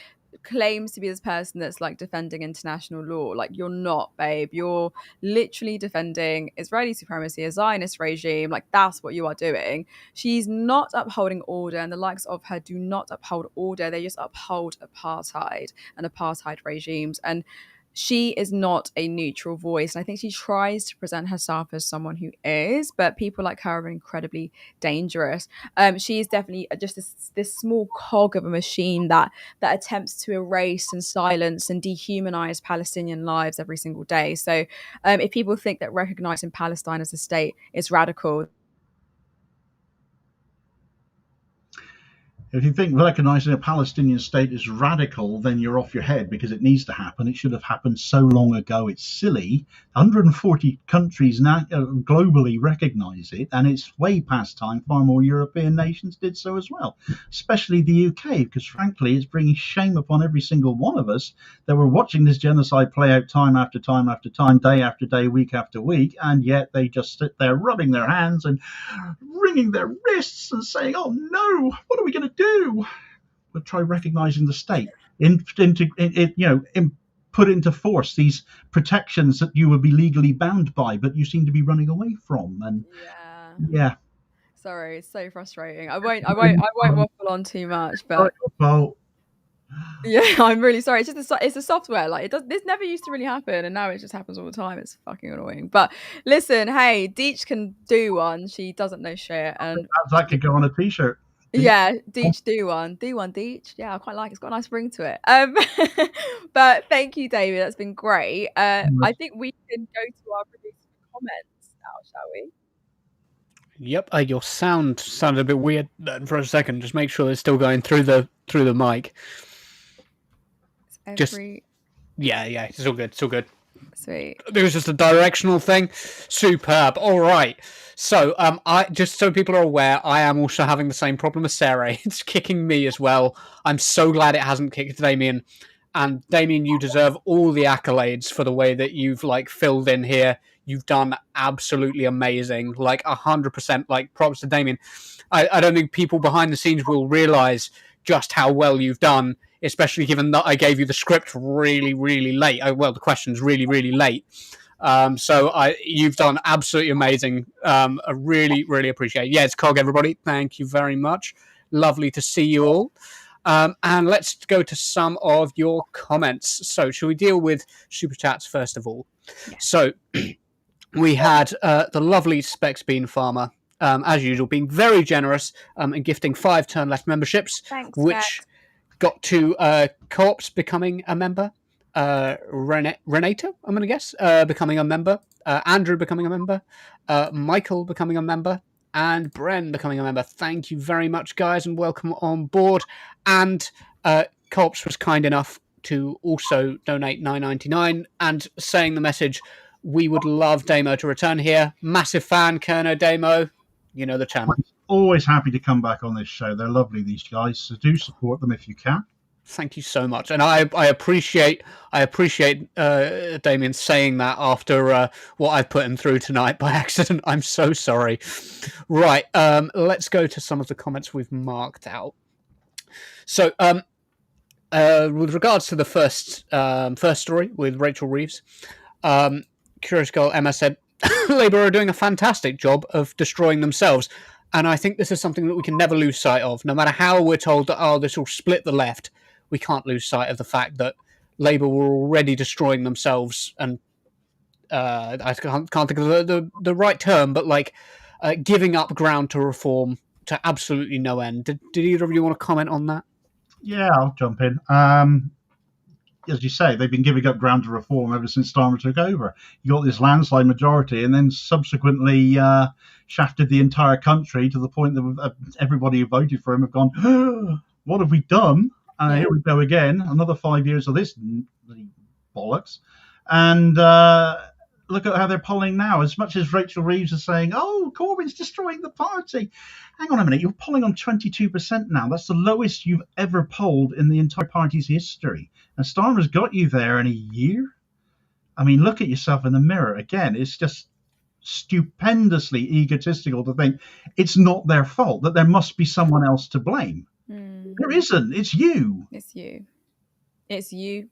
claims to be this person that's defending international law. You're not, babe. You're literally defending Israeli supremacy, a Zionist regime. That's what you are doing. She's not upholding order, and the likes of her do not uphold order. They just uphold apartheid and apartheid regimes. And she is not a neutral voice. And I think she tries to present herself as someone who is, but people like her are incredibly dangerous. She is definitely just this small cog of a machine that attempts to erase and silence and dehumanize Palestinian lives every single day. So if people think that recognizing Palestine as a state is radical, If you think recognizing a Palestinian state is radical, then you're off your head because it needs to happen. It should have happened so long ago. It's silly. 140 countries now globally recognize it, and it's way past time. Far more European nations did so as well, especially the UK, because frankly, it's bringing shame upon every single one of us that we're watching this genocide play out time after time after time, day after day, week after week, and yet they just sit there rubbing their hands and wringing their wrists and saying, "Oh no, what are we going to do?" We'll try recognizing the state, put into force these protections that you would be legally bound by, but you seem to be running away from. And yeah. Sorry, it's so frustrating. I won't waffle on too much, but Well, yeah, I'm really sorry. It's just it's a software. Like this never used to really happen, and now it just happens all the time. It's fucking annoying. But listen, hey, Deech can do one. She doesn't know shit, and that could go on a t-shirt. Yeah, Deech, do one, Deech. Yeah, I quite like it. It's got a nice ring to it. But thank you, David. That's been great. I think we can go to our producer comments now, shall we? Yep. Your sound sounded a bit weird for a second. Just make sure it's still going through the mic. Yeah, it's all good. It's all good. Sweet. It was just a directional thing. Superb. All right. So, I just so people are aware, I am also having the same problem as Sarah. It's kicking me as well. I'm so glad it hasn't kicked Damien. And Damien, you deserve all the accolades for the way that you've filled in here. You've done absolutely amazing. 100%. Props to Damien. I don't think people behind the scenes will realize just how well you've done, especially given that I gave you the script really, really late. The questions really, really late. You've done absolutely amazing. I really, really appreciate it. Yeah, it's Cog, everybody. Thank you very much. Lovely to see you all. And let's go to some of your comments. So, shall we deal with Super Chats first of all? Yeah. So, we had the lovely Specs Bean Farmer, as usual, being very generous and gifting 5 Turn Left memberships. Thanks, which Specs. Got to Co-ops becoming a member. Renata, I'm going to guess, becoming a member. Andrew becoming a member. Michael becoming a member. And Bren becoming a member. Thank you very much, guys, and welcome on board. And Co-ops was kind enough to also donate $9.99 and saying the message, we would love Damo to return here. Massive fan, Kerno Damo. You know the channel. Always happy to come back on this show. They're lovely, these guys. So do support them if you can. Thank you so much, and I appreciate Damien saying that after what I've put him through tonight by accident. I'm so sorry. Right, let's go to some of the comments we've marked out. So, with regards to the first story with Rachel Reeves, Curious Girl Emma said, Labour are doing a fantastic job of destroying themselves. And I think this is something that we can never lose sight of. No matter how we're told that, this will split the left, we can't lose sight of the fact that Labour were already destroying themselves. And I can't think of the right term, but giving up ground to reform to absolutely no end. Did either of you want to comment on that? Yeah, I'll jump in. As you say, they've been giving up ground to reform ever since Starmer took over. You got this landslide majority and then subsequently shafted the entire country to the point that everybody who voted for him have gone, oh, what have we done? Here we go again, another 5 years of this bollocks. And look at how they're polling now. As much as Rachel Reeves is saying, oh, Corbyn's destroying the party. Hang on a minute, you're polling on 22% now. That's the lowest you've ever polled in the entire party's history. And Starmer's got you there in a year. I mean, look at yourself in the mirror. Again, it's just stupendously egotistical to think it's not their fault, that there must be someone else to blame. There isn't. It's you. It's you. It's you.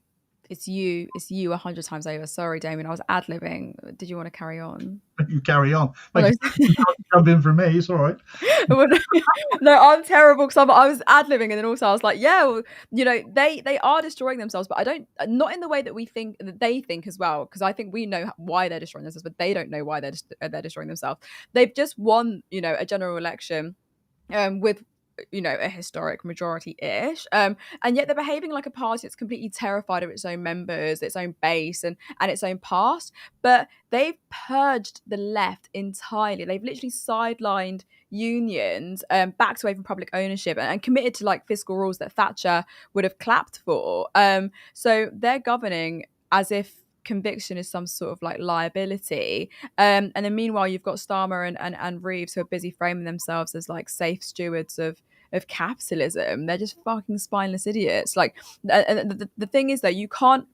It's you. It's you 100 times over. Sorry, Damien. I was ad-libbing. Did you want to carry on? You carry on. Jump in for me. It's all right. No, I'm terrible because I was ad-libbing, and then also I was like, yeah, well, they are destroying themselves, but not in the way that we think, that they think as well, because I think we know why they're destroying themselves, but they don't know why they're destroying themselves. They've just won, a general election with a historic majority-ish, and yet they're behaving like a party that's completely terrified of its own members, its own base, and its own past. But they've purged the left entirely. They've literally sidelined unions, backed away from public ownership, and committed to like fiscal rules that Thatcher would have clapped for. So they're governing as if conviction is some sort of like liability. And then meanwhile, you've got Starmer and Reeves who are busy framing themselves as like safe stewards of capitalism. They're just fucking spineless idiots. Like, the thing is, though, you can't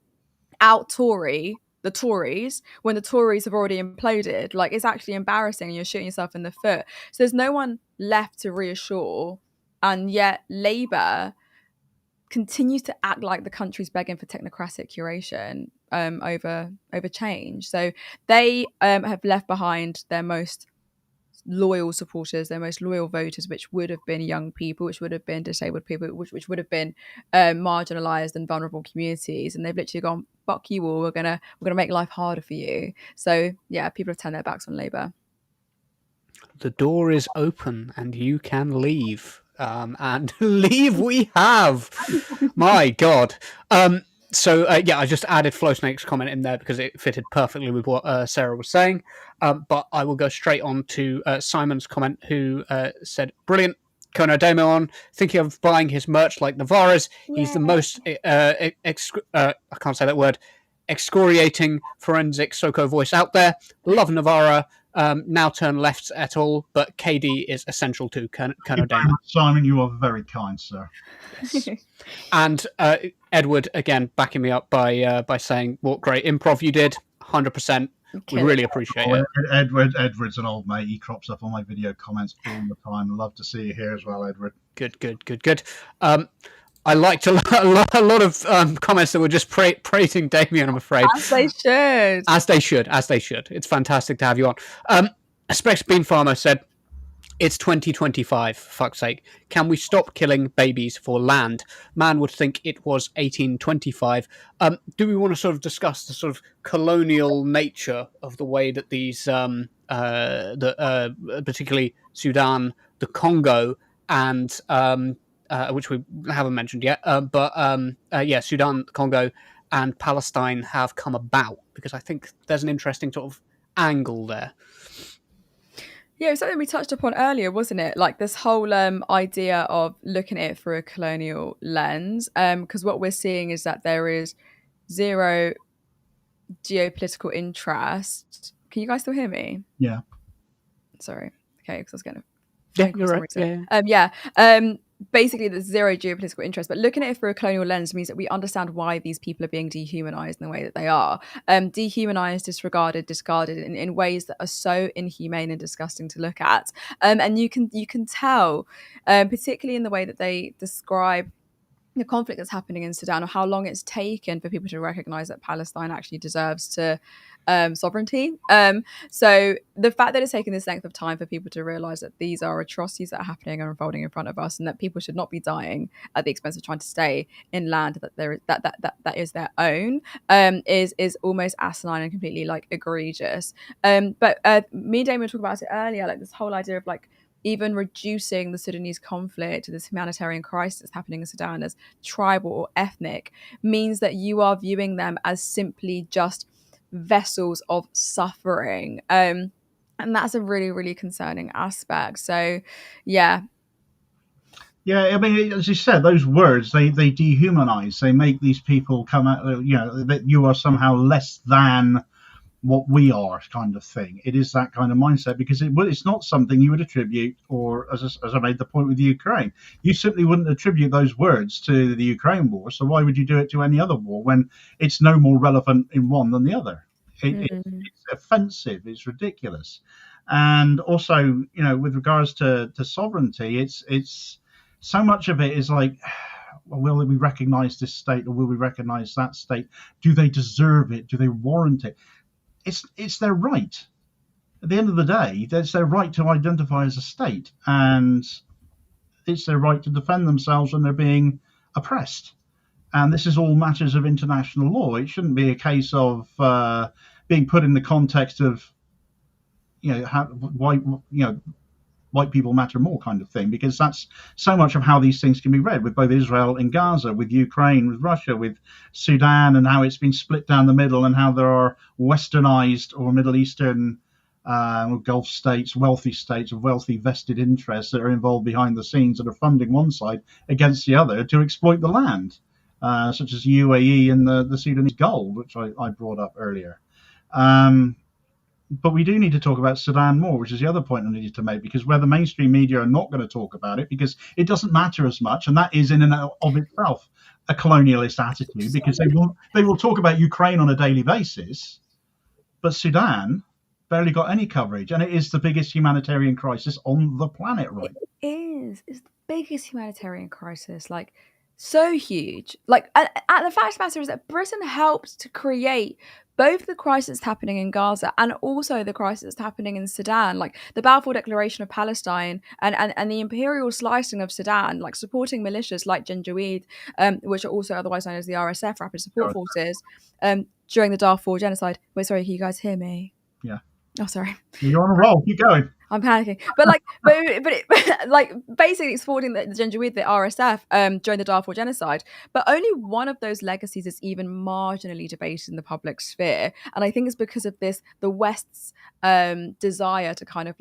out Tory the Tories when the Tories have already imploded. Like, it's actually embarrassing, and you're shooting yourself in the foot. So there's no one left to reassure, and yet Labour continues to act like the country's begging for technocratic curation over change. So they have left behind their most loyal supporters, their most loyal voters, which would have been young people, which would have been disabled people, which would have been marginalized and vulnerable communities, and they've literally gone, fuck you all, we're gonna make life harder for you. So yeah, people have turned their backs on Labour. The door is open and you can leave. And leave we have. My God. So I just added Flow Snake's comment in there because it fitted perfectly with what Sarah was saying. But I will go straight on to Simon's comment, who said, brilliant. Kono Daemon, thinking of buying his merch like Navarra's. Yeah. He's the most, I can't say that word, excoriating forensic Soko voice out there. Love Navarra. Now turn left et al., but KD is essential to Kono Daemon. Simon, you are very kind, sir. Yes. And Edward, again, backing me up by saying what great improv you did. 100%. We really appreciate it. Edward's an old mate. He crops up on my video comments all the time. Love to see you here as well, Edward. Good. I liked a lot of comments that were just praising Damien, I'm afraid. As they should. As they should. It's fantastic to have you on. Specs Bean Farmer said, it's 2025, for fuck's sake. Can we stop killing babies for land? Man would think it was 1825. Do we want to sort of discuss the sort of colonial nature of the way that these, particularly Sudan, the Congo, and which we haven't mentioned yet, Sudan, Congo, and Palestine have come about? Because I think there's an interesting sort of angle there. Yeah, it was something we touched upon earlier, wasn't it? Like this whole idea of looking at it through a colonial lens, because what we're seeing is that there is zero geopolitical interest. Can you guys still hear me? Yeah. Sorry. Okay, because I was going to... Yeah, you're right. Basically, there's zero geopolitical interest, but looking at it through a colonial lens means that we understand why these people are being dehumanized in the way that they are. Dehumanized, disregarded, discarded in ways that are so inhumane and disgusting to look at. And you can tell, particularly in the way that they describe the conflict that's happening in Sudan, or how long it's taken for people to recognize that Palestine actually deserves to sovereignty. So the fact that it's taken this length of time for people to realize that these are atrocities that are happening and unfolding in front of us, and that people should not be dying at the expense of trying to stay in land that is their own, is almost asinine and completely like egregious. But me and Damien were talking about it earlier, like this whole idea of like even reducing the Sudanese conflict to this humanitarian crisis that's happening in Sudan as tribal or ethnic means that you are viewing them as simply just vessels of suffering. And that's a really, really concerning aspect. So, yeah. Yeah, I mean, as you said, those words, they dehumanize. They make these people come out, that you are somehow less than what we are, kind of thing. It is that kind of mindset, because it's not something you would attribute, or as I made the point with Ukraine, you simply wouldn't attribute those words to the Ukraine war. So why would you do it to any other war when it's no more relevant in one than the other? It's offensive. It's ridiculous. And also, with regards to sovereignty, it's so much of it is like, well, will we recognize this state or will we recognize that state? Do they deserve it? Do they warrant it? It's their right. At the end of the day, it's their right to identify as a state, and it's their right to defend themselves when they're being oppressed. And this is all matters of international law. It shouldn't be a case of being put in the context of, white people matter more kind of thing, because that's so much of how these things can be read with both Israel and Gaza, with Ukraine, with Russia, with Sudan, and how it's been split down the middle, and how there are westernized or Middle Eastern Gulf states, wealthy states of wealthy vested interests that are involved behind the scenes that are funding one side against the other to exploit the land, such as UAE and the Sudanese gold, which I brought up earlier. But we do need to talk about Sudan more, which is the other point I needed to make, because where the mainstream media are not going to talk about it because it doesn't matter as much, and that is in and of itself a colonialist attitude, because they will talk about Ukraine on a daily basis, but Sudan barely got any coverage, and it is the biggest humanitarian crisis on the planet right now. It is. It's the biggest humanitarian crisis, like so huge. Like, and the fact of the matter is that Britain helped to create both the crisis happening in Gaza and also the crisis happening in Sudan, like the Balfour Declaration of Palestine and the imperial slicing of Sudan, like supporting militias like Janjaweed, which are also otherwise known as the RSF, Rapid Support Forces, during the Darfur genocide. Wait, sorry, can you guys hear me? Yeah. Oh, sorry. You're on a roll. Keep going. I'm panicking, but like basically supporting the Janjaweed, the RSF, during the Darfur genocide. But only one of those legacies is even marginally debated in the public sphere, and I think it's because of this, the West's desire to kind of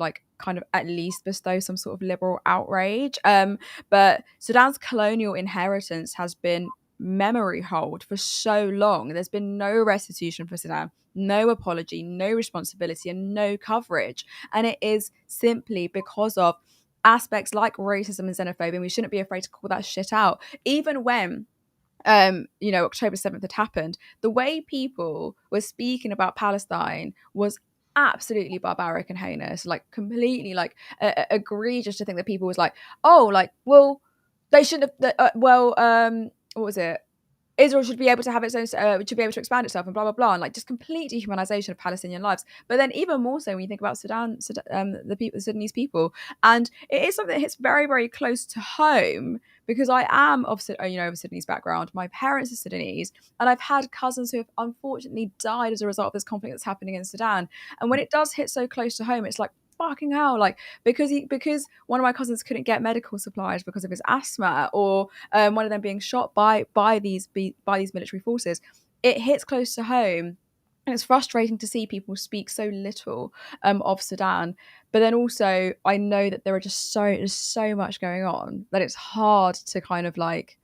at least bestow some sort of liberal outrage. But Sudan's colonial inheritance has been memory hold for so long. There's been no restitution for Sudan, no apology, no responsibility, and no coverage. And it is simply because of aspects like racism and xenophobia. And we shouldn't be afraid to call that shit out. Even when October 7th had happened, the way people were speaking about Palestine was absolutely barbaric and heinous, like completely like egregious to think that people was like, oh, like, well, they shouldn't have, what was it? Israel should be able to have its own, should be able to expand itself, and blah blah blah, and like just complete dehumanization of Palestinian lives. But then even more so when you think about Sudan, the Sudanese people, and it is something that hits very very close to home, because I am of a Sudanese background. My parents are Sudanese, and I've had cousins who have unfortunately died as a result of this conflict that's happening in Sudan. And when it does hit so close to home, it's like, fucking hell, like because one of my cousins couldn't get medical supplies because of his asthma, or one of them being shot by these military forces, it hits close to home. And it's frustrating to see people speak so little of Sudan. But then also I know that there's so much going on that it's hard to kind of like,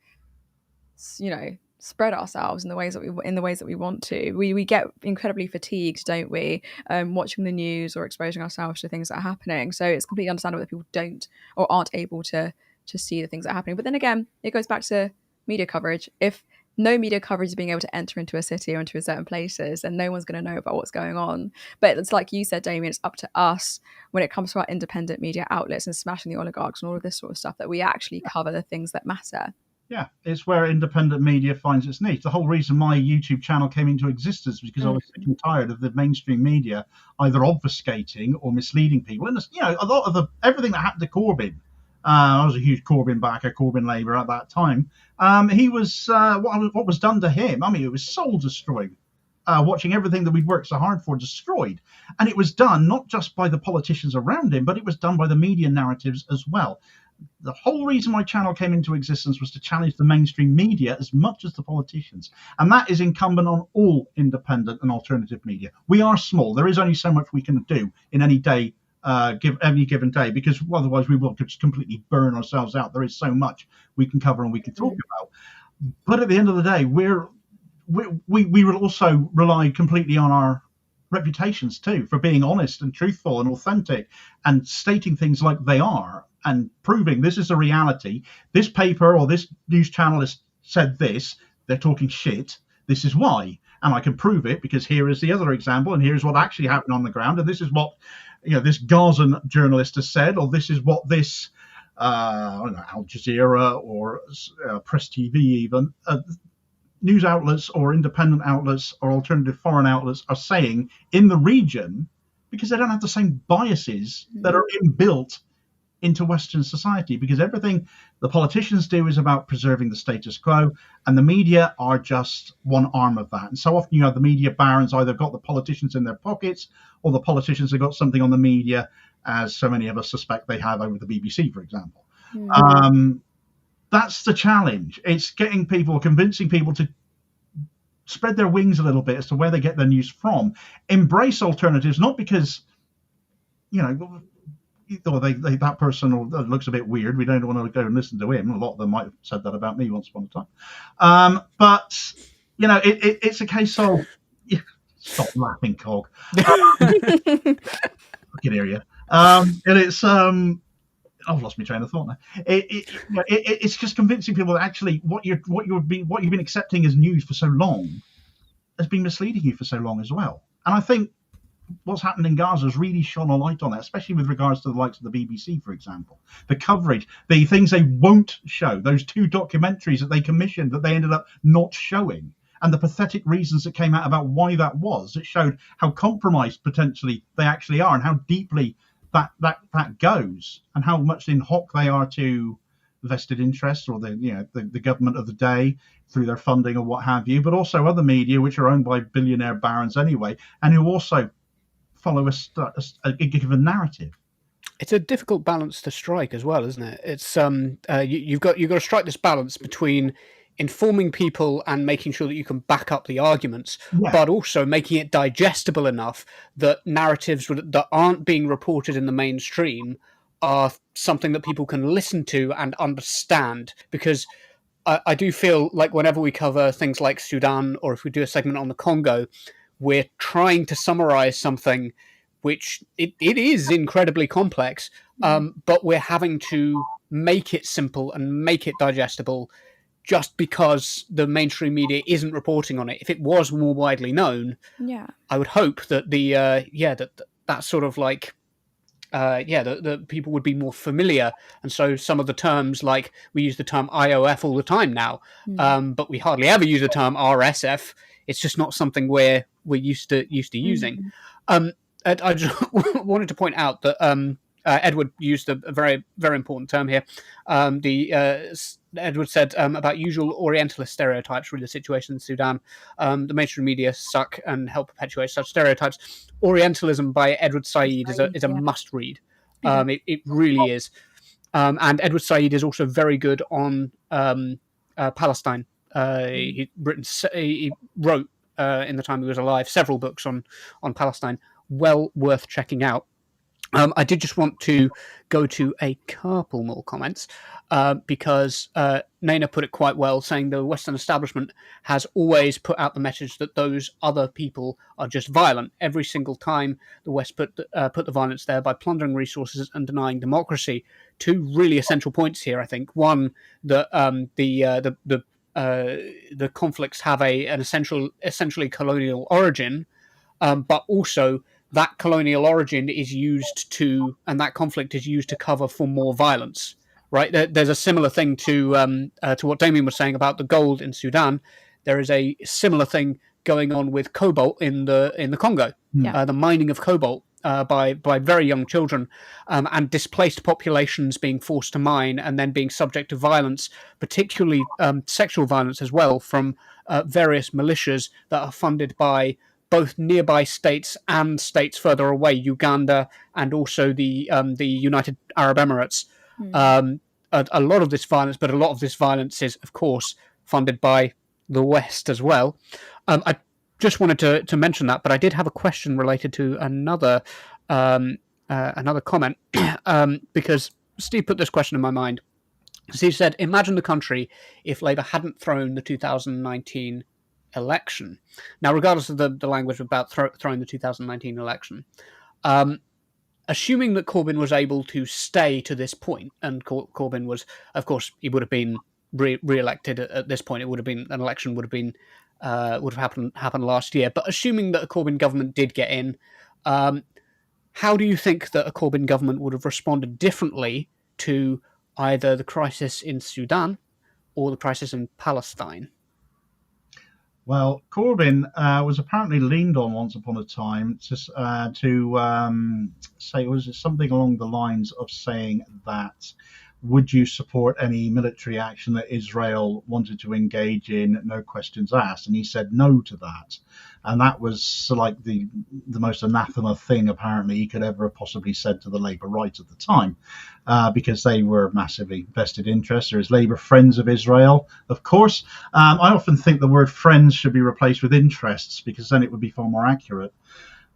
spread ourselves in the ways that we want to. We get incredibly fatigued, don't we, watching the news or exposing ourselves to things that are happening. So it's completely understandable that people don't or aren't able to see the things that are happening. But then again, it goes back to media coverage. If no media coverage is being able to enter into a city or into certain places, and no one's going to know about what's going on. But it's like you said, Damien, it's up to us when it comes to our independent media outlets and smashing the oligarchs and all of this sort of stuff, that we actually cover the things that matter. Yeah, it's where independent media finds its niche. The whole reason my YouTube channel came into existence was because I was sick and tired of the mainstream media either obfuscating or misleading people. And a lot of everything that happened to Corbyn. I was a huge Corbyn backer, Corbyn Labour at that time. He was what was done to him. I mean, it was soul destroying. Watching everything that we'd worked so hard for destroyed, and it was done not just by the politicians around him, but it was done by the media narratives as well. The whole reason my channel came into existence was to challenge the mainstream media as much as the politicians. And that is incumbent on all independent and alternative media. We are small. There is only so much we can do in any day, any given day, because otherwise we will just completely burn ourselves out. There is so much we can cover and we can talk about. But at the end of the day, we will also rely completely on our reputations too, for being honest and truthful and authentic and stating things like they are, and proving this is a reality. This paper or this news channel has said this, they're talking shit, this is why. And I can prove it because here is the other example, and here's what actually happened on the ground, and this is what this Gazan journalist has said, or this is what this I don't know, Al Jazeera or Press TV even, news outlets or independent outlets or alternative foreign outlets are saying in the region, because they don't have the same biases that are inbuilt into Western society, because everything the politicians do is about preserving the status quo, and the media are just one arm of that. And so often you have the media barons either got the politicians in their pockets, or the politicians have got something on the media, as so many of us suspect they have over the BBC, for example. That's the challenge. It's convincing people to spread their wings a little bit as to where they get their news from, embrace alternatives, not because or that person looks a bit weird. We don't want to go and listen to him. A lot of them might have said that about me once upon a time. But it's a case of stop laughing, Cog. I can hear you. And it's I've lost my train of thought now. It's just convincing people that actually what you've been accepting as news for so long has been misleading you for so long as well. And I think what's happened in Gaza has really shone a light on that, especially with regards to the likes of the BBC, for example. The coverage, the things they won't show, those 2 documentaries that they commissioned that they ended up not showing, and the pathetic reasons that came out about why that was. It showed how compromised potentially they actually are and how deeply that goes, and how much in hock they are to vested interests or the government of the day through their funding or what have you, but also other media which are owned by billionaire barons anyway, and who also follow a given narrative. It's a difficult balance to strike as well, isn't it? It's you've got to strike this balance between informing people and making sure that you can back up the arguments, but also making it digestible enough that narratives that aren't being reported in the mainstream are something that people can listen to and understand. Because I do feel like whenever we cover things like Sudan, or if we do a segment on the Congo, we're trying to summarize something which it is incredibly complex, but we're having to make it simple and make it digestible just because the mainstream media isn't reporting on it. If it was more widely known, I would hope that that sort of like the people would be more familiar, and so some of the terms, like we use the term IOF all the time now, but we hardly ever use the term RSF. It's just not something we're used to using. I just wanted to point out that Edward used a very, very important term here. Edward said about usual Orientalist stereotypes with the situation in Sudan. The mainstream media suck and help perpetuate such stereotypes. Orientalism by Edward Said is a must-read. It really is. And Edward Said is also very good on Palestine. He wrote in the time he was alive several books on Palestine. Well worth checking out. I did just want to go to a couple more comments because Naina put it quite well, saying the Western establishment has always put out the message that those other people are just violent. Every single time the West put the violence there by plundering resources and denying democracy. 2 really essential points here, I think. One, that the conflicts have an essentially colonial origin, but also that colonial origin is used to, and that conflict is used to cover for more violence, right? There's a similar thing to what Damien was saying about the gold in Sudan. There is a similar thing going on with cobalt in the Congo, the mining of cobalt by very young children, and displaced populations being forced to mine and then being subject to violence, particularly sexual violence as well, from various militias that are funded by both nearby states and states further away, Uganda and also the United Arab Emirates. A lot of this violence is, of course, funded by the West as well. I just wanted to mention that, but I did have a question related to another comment because Steve put this question in my mind. Steve said, imagine the country if Labour hadn't thrown the 2019 election. Now, regardless of the language about throwing the 2019 election, assuming that Corbyn was able to stay to this point, and Corbyn was, of course, he would have been re-elected at this point. It would have been an election would have happened last year. But assuming that a Corbyn government did get in, how do you think that a Corbyn government would have responded differently to either the crisis in Sudan or the crisis in Palestine? Well, Corbyn was apparently leaned on once upon a time to say, it was something along the lines of saying that, would you support any military action that Israel wanted to engage in, no questions asked? And he said no to that. And that was like the most anathema thing, apparently, he could ever have possibly said to the Labour right at the time, because they were massively vested interests. There's Labour friends of Israel, of course. I often think the word friends should be replaced with interests, because then it would be far more accurate.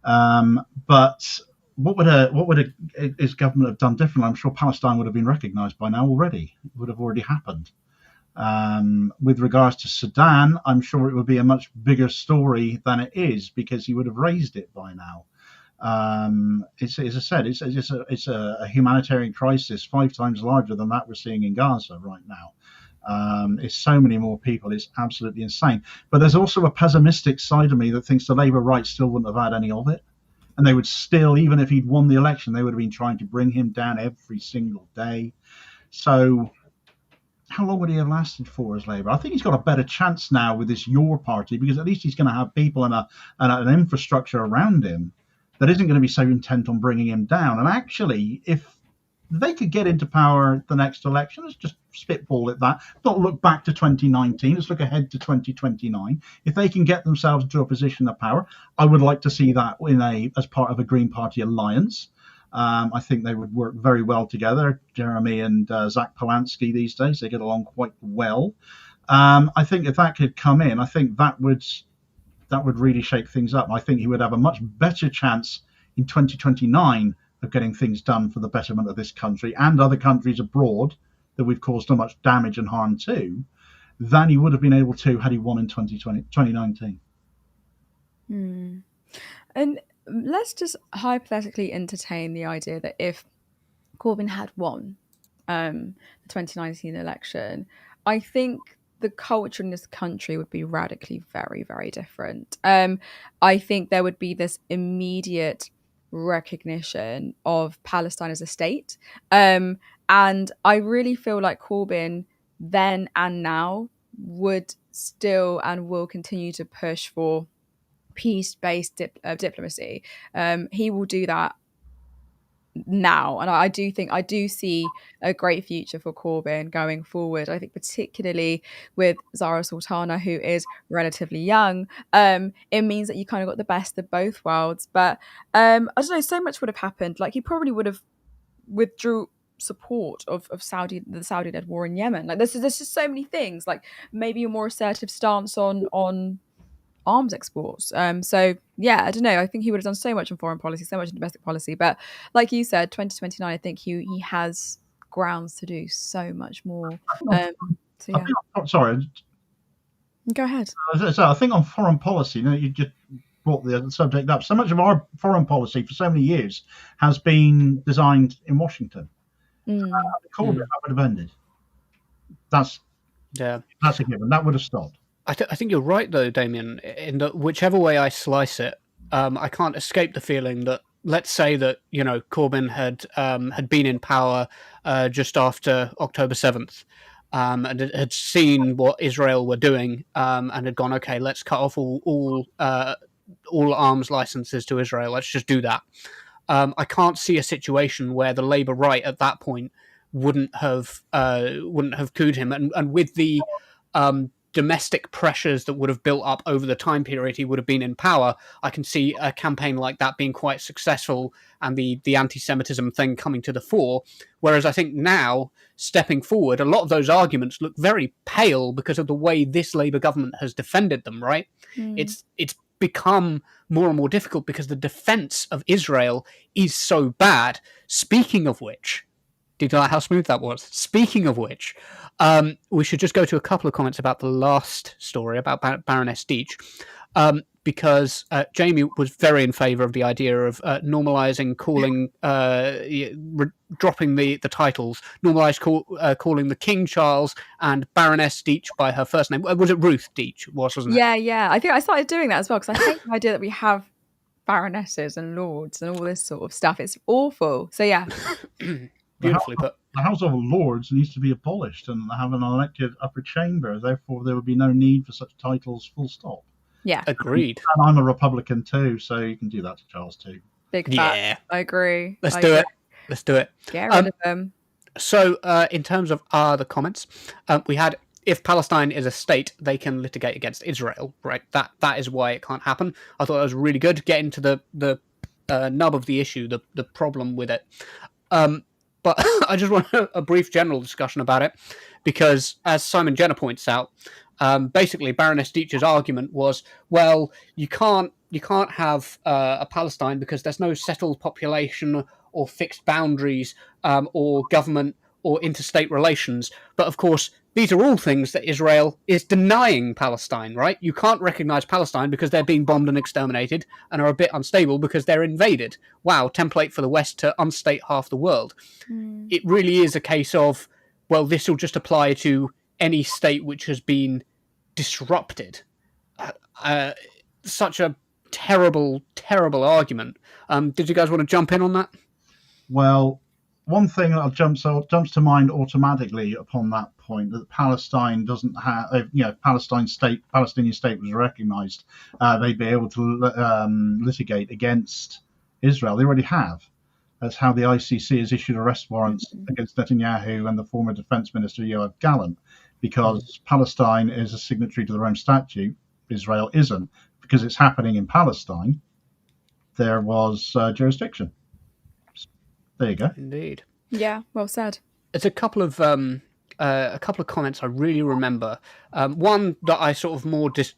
But what would his government have done differently? I'm sure Palestine would have been recognised by now already. It would have already happened. With regards to Sudan, I'm sure it would be a much bigger story than it is because he would have raised it by now. It's, as I said, it's a humanitarian crisis 5 times larger than that we're seeing in Gaza right now. It's so many more people. It's absolutely insane. But there's also a pessimistic side of me that thinks the Labour right still wouldn't have had any of it. And they would still, even if he'd won the election, they would have been trying to bring him down every single day. So how long would he have lasted for as Labour? I think he's got a better chance now with this Your Party because at least he's going to have people and an infrastructure around him that isn't going to be so intent on bringing him down. And actually, if they could get into power at the next election, let's just spitball at that, not look back to 2019, let's look ahead to 2029. If they can get themselves into a position of power, I would like to see that as part of a Green Party alliance. I think they would work very well together. Jeremy and Zach Polanski these days, they get along quite well. I think if that could come in, I think that would really shake things up. I think he would have a much better chance in 2029 of getting things done for the betterment of this country and other countries abroad that we've caused so much damage and harm to than he would have been able to had he won in 2019. And let's just hypothetically entertain the idea that if Corbyn had won the 2019 election, I think the culture in this country would be radically very, very different. I think there would be this immediate recognition of Palestine as a state. And I really feel like Corbyn then and now would still and will continue to push for peace-based diplomacy. He will do that now, and I do see a great future for Corbyn going forward. I think particularly with Zara Sultana, who is relatively young, it means that you kind of got the best of both worlds. But I don't know, so much would have happened. Like, he probably would have withdrew support of the Saudi-led war in Yemen. Like, there's just so many things. Like, maybe a more assertive stance on arms exports. So yeah, I don't know. I think he would have done so much in foreign policy, so much in domestic policy. But like you said, 2029, I think he has grounds to do so much more. So yeah. Sorry. Go ahead. So I think on foreign policy, you just brought the subject up. So much of our foreign policy for so many years has been designed in Washington. Corbyn, that would have ended. That's a given. That would have stopped. I think you're right, though, Damien, in that whichever way I slice it, I can't escape the feeling that, let's say that, Corbyn had been in power just after October 7th and had seen what Israel were doing and had gone, okay, let's cut off all arms licenses to Israel. Let's just do that. I can't see a situation where the Labour right at that point wouldn't have cooed him. And with the domestic pressures that would have built up over the time period he would have been in power, I can see a campaign like that being quite successful and the anti-Semitism thing coming to the fore. Whereas I think now, stepping forward, a lot of those arguments look very pale because of the way this Labour government has defended them, right? It's become more and more difficult because the defence of Israel is so bad. Speaking of which, did you like how smooth that was? Speaking of which, we should just go to a couple of comments about the last story about Baroness Deech, because Jamie was very in favour of the idea of normalising dropping the titles, calling the King Charles and Baroness Deech by her first name. Was it Ruth Deech? Wasn't it? Yeah. I think I started doing that as well because I hate the idea that we have baronesses and lords and all this sort of stuff. It's awful. So yeah. Beautifully put. The House of Lords needs to be abolished and have an elected upper chamber. Therefore, there would be no need for such titles, full stop. Yeah. Agreed. And I'm a Republican too, so you can do that to Charles too. Big fat. Yeah. I agree. Let's do it. Get rid of them. So, in terms of the comments, we had, if Palestine is a state, they can litigate against Israel, right? That is why it can't happen. I thought that was really good. Get into the nub of the issue, the problem with it. But I just want a brief general discussion about it, because as Simon Jenner points out, basically Baroness Deech's argument was, well, you can't you can't have a Palestine because there's no settled population or fixed boundaries or government or interstate relations. But of course, these are all things that Israel is denying Palestine, right? You can't recognize Palestine because they're being bombed and exterminated and are a bit unstable because they're invaded. Wow, template for the West to unstate half the world. It really is a case of, well, this will just apply to any state which has been disrupted. Such a terrible, terrible argument. Did you guys want to jump in on that? Well, one thing that jumps to mind automatically upon that point, that Palestine doesn't have, Palestinian state was recognised, they'd be able to litigate against Israel. They already have. That's how the ICC has issued arrest warrants against Netanyahu and the former Defence Minister Yoav Gallant, because Palestine is a signatory to the Rome Statute. Israel isn't. Because it's happening in Palestine, there was jurisdiction. There you go. Indeed. Yeah, well said. There's a couple of comments I really remember. One that I sort of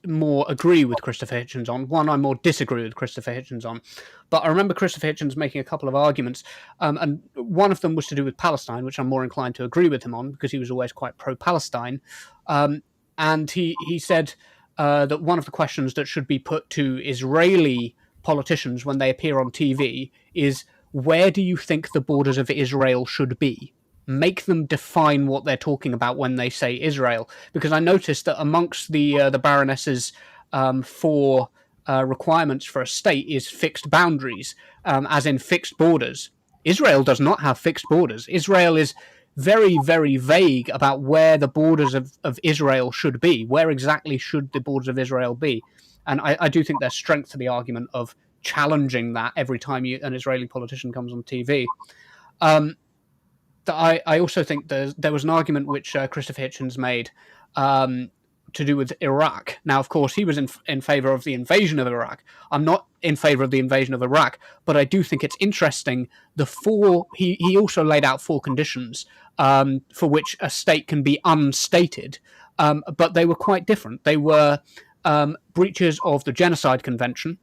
more agree with Christopher Hitchens on. One I more disagree with Christopher Hitchens on. But I remember Christopher Hitchens making a couple of arguments, and one of them was to do with Palestine, which I'm more inclined to agree with him on because he was always quite pro-Palestine. And he said that one of the questions that should be put to Israeli politicians when they appear on TV is, where do you think the borders of Israel should be? Make them define what they're talking about when they say Israel. Because I noticed that amongst the Baroness's four requirements for a state is fixed boundaries, as in fixed borders. Israel does not have fixed borders. Israel is very, very vague about where the borders of Israel should be. Where exactly should the borders of Israel be? And I do think there's strength to the argument of challenging that every time an Israeli politician comes on TV. I also think there was an argument which Christopher Hitchens made to do with Iraq. Now, of course, he was in favour of the invasion of Iraq. I'm not in favour of the invasion of Iraq, but I do think it's interesting. He also laid out 4 conditions for which a state can be unstated, but they were quite different. They were breaches of the Genocide Convention,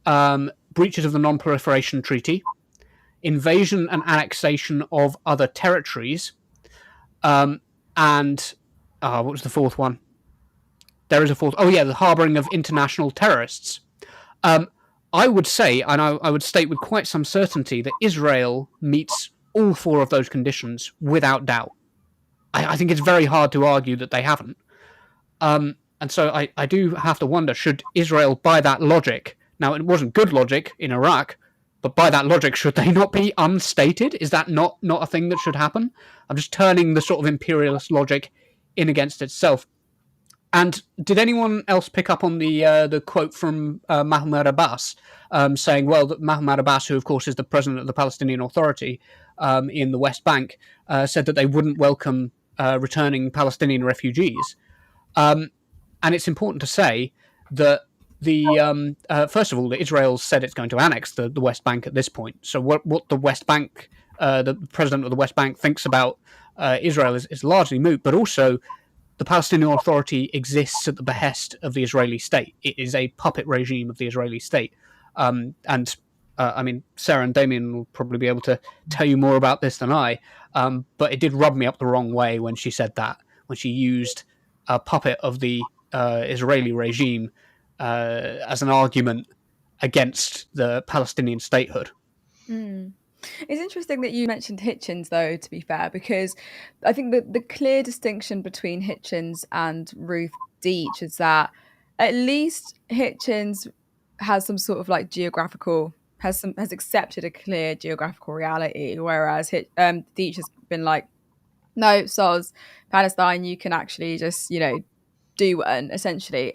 breaches of the Non-Proliferation Treaty, invasion and annexation of other territories, and what was the 4th one? There is a 4th. Oh yeah, the harbouring of international terrorists. I would say, and I would state with quite some certainty, that Israel meets all 4 of those conditions without doubt. I think it's very hard to argue that they haven't. And so I do have to wonder, should Israel, by that logic, now it wasn't good logic in Iraq, but by that logic, should they not be unstated? Is that not a thing that should happen? I'm just turning the sort of imperialist logic in against itself. And did anyone else pick up on the quote from Mahmoud Abbas saying, well, that Mahmoud Abbas, who of course is the president of the Palestinian Authority in the West Bank, said that they wouldn't welcome returning Palestinian refugees. And it's important to say that first of all, that Israel said it's going to annex the West Bank at this point. So what the West Bank, the president of the West Bank thinks about Israel is largely moot, but also the Palestinian Authority exists at the behest of the Israeli state. It is a puppet regime of the Israeli state. I mean, Sarah and Damien will probably be able to tell you more about this than I, but it did rub me up the wrong way when she said that, when she used a puppet of the Israeli regime as an argument against the Palestinian statehood. It's interesting that you mentioned Hitchens, though, to be fair, because I think that the clear distinction between Hitchens and Ruth Deech is that at least Hitchens has some sort of like has accepted a clear geographical reality, whereas Deech has been like, no, soz, Palestine, you can actually just, do one, essentially.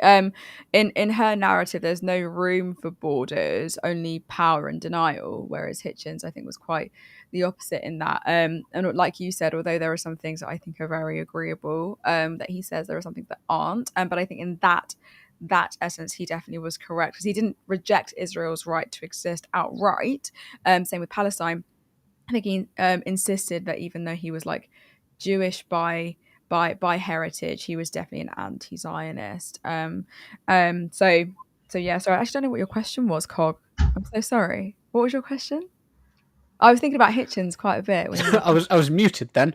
In her narrative, there's no room for borders, only power and denial, whereas Hitchens, I think, was quite the opposite in that. And like you said, although there are some things that I think are very agreeable, that he says there are some things that aren't. But I think in that essence, he definitely was correct, because he didn't reject Israel's right to exist outright. Same with Palestine. I think he insisted that even though he was like Jewish by heritage, he was definitely an anti-Zionist. So So yeah, sorry, I actually don't know what your question was, Cog. I'm so sorry. What was your question? I was thinking about Hitchens quite a bit. When you I was muted then.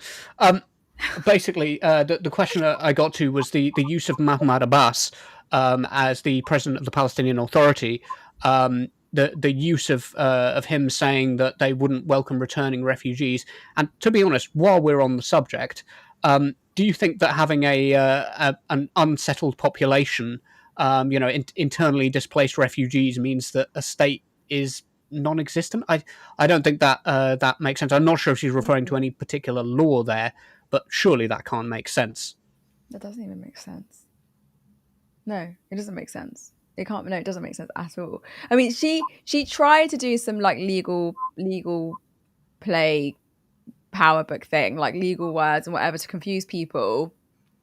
Basically, the question I got to was the use of Mahmoud Abbas as the president of the Palestinian Authority. The use of him saying that they wouldn't welcome returning refugees. And to be honest, while we're on the subject, do you think that having an unsettled population, internally displaced refugees, means that a state is non-existent? I don't think that that makes sense. I'm not sure if she's referring to any particular law there, but surely that can't make sense. That doesn't even make sense. No, it doesn't make sense. It can't. No, it doesn't make sense at all. I mean, she tried to do some like legal play power book thing, like legal words and whatever to confuse people.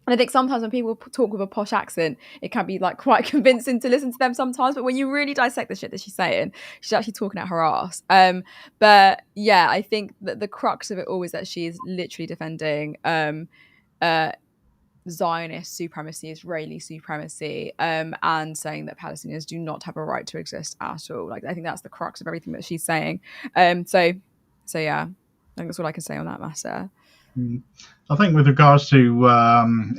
And I think sometimes when people talk with a posh accent, it can be like quite convincing to listen to them sometimes. But when you really dissect the shit that she's saying, she's actually talking out her ass. But yeah, I think that the crux of it all is that she is literally defending Zionist supremacy, Israeli supremacy, and saying that Palestinians do not have a right to exist at all. Like I think that's the crux of everything that she's saying. So yeah, I think that's all I can say on that matter. I think with regards to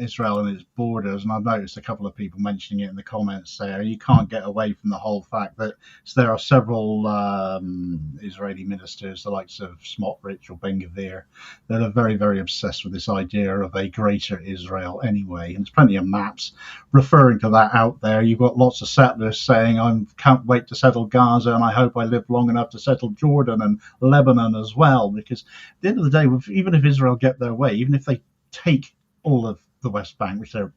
Israel and its borders, and I've noticed a couple of people mentioning it in the comments there, you can't get away from the whole fact that there are several Israeli ministers, the likes of Smotrich or Ben-Gvir, that are very, very obsessed with this idea of a greater Israel anyway. And there's plenty of maps referring to that out there. You've got lots of settlers saying, I can't wait to settle Gaza, and I hope I live long enough to settle Jordan and Lebanon as well. Because at the end of the day, even if Israel get their way, even if they take all of the West Bank, which they're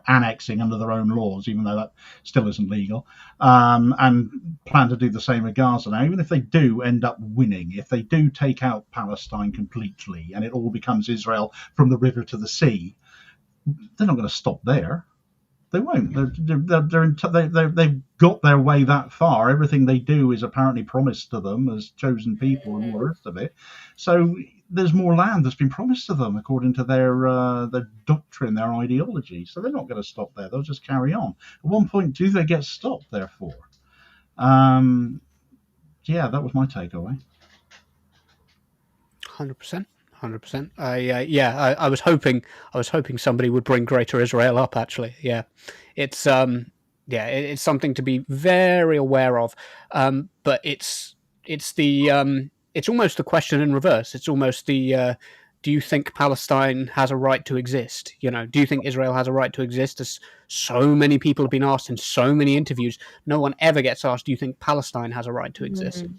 annexing under their own laws, even though that still isn't legal, and plan to do the same with Gaza now, even if they do end up winning, if they do take out Palestine completely and it all becomes Israel from the river to the sea, they're not going to stop there. They won't. They've got their way that far. Everything they do is apparently promised to them as chosen people and all the rest of it. So there's more land that's been promised to them according to their doctrine, their ideology. So they're not going to stop there. They'll just carry on. At one point, do they get stopped? Therefore, yeah, that was my takeaway. 100%. 100%. I was hoping somebody would bring Greater Israel up. Actually, yeah, it's it's something to be very aware of. But it's almost the question in reverse. It's almost the do you think Palestine has a right to exist? Do you think Israel has a right to exist? As so many people have been asked in so many interviews, no one ever gets asked, do you think Palestine has a right to exist? Mm-hmm.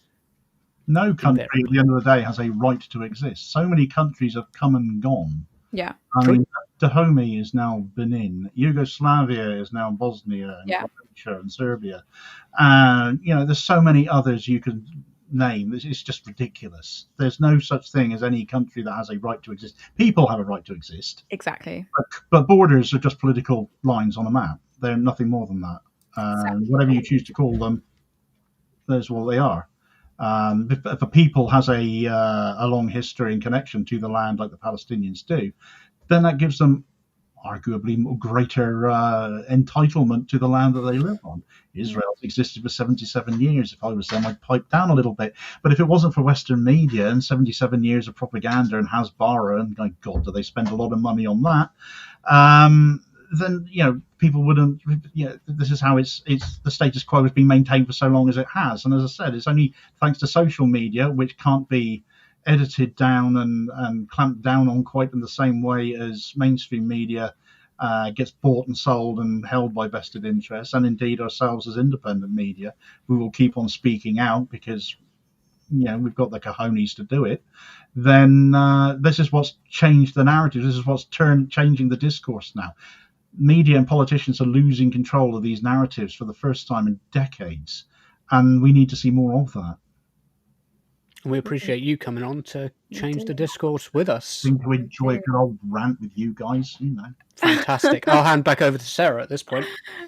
No country at the end of the day has a right to exist. So many countries have come and gone. Yeah. I mean, Dahomey is now Benin. Yugoslavia is now Bosnia and Croatia and Serbia. There's so many others you can name. It's just ridiculous. There's no such thing as any country that has a right to exist. People have a right to exist. Exactly. But borders are just political lines on a map. They're nothing more than that. Whatever you choose to call them, that's what they are. If a people has a long history and connection to the land like the Palestinians do, then that gives them arguably greater entitlement to the land that they live on. Israel's existed for 77 years. If I was them, I'd pipe down a little bit. But if it wasn't for Western media and 77 years of propaganda and Hasbara, and my God, do they spend a lot of money on that? Then people wouldn't. This is how it's the status quo has been maintained for so long as it has. And as I said, it's only thanks to social media, which can't be edited down and clamped down on quite in the same way as mainstream media gets bought and sold and held by vested interests, and indeed ourselves as independent media, we will keep on speaking out because we've got the cojones to do it. Then this is what's changed the narrative. This is what's changing the discourse now. Media and politicians are losing control of these narratives for the first time in decades, and we need to see more of that. And we appreciate you coming on to change the discourse with us. Seem to enjoy a good old rant with you guys, Fantastic. I'll hand back over to Sarah at this point.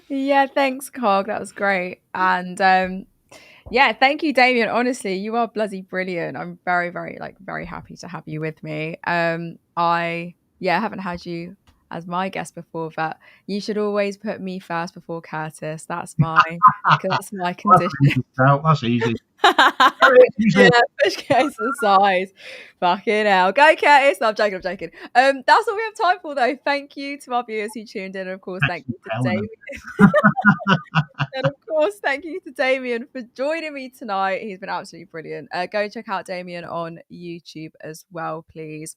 Yeah, thanks, Cog. That was great. And thank you, Damien. Honestly, you are bloody brilliant. I'm very, very, very happy to have you with me. I haven't had you as my guest before, that you should always put me first before Curtis. That's my condition. That's easy. Yeah, push Curtis aside. Fucking hell. Go, Curtis. No, I'm joking. That's all we have time for, though. Thank you to our viewers who tuned in. And of course, thank you to Damien. And of course, thank you to Damien for joining me tonight. He's been absolutely brilliant. Go check out Damien on YouTube as well, please.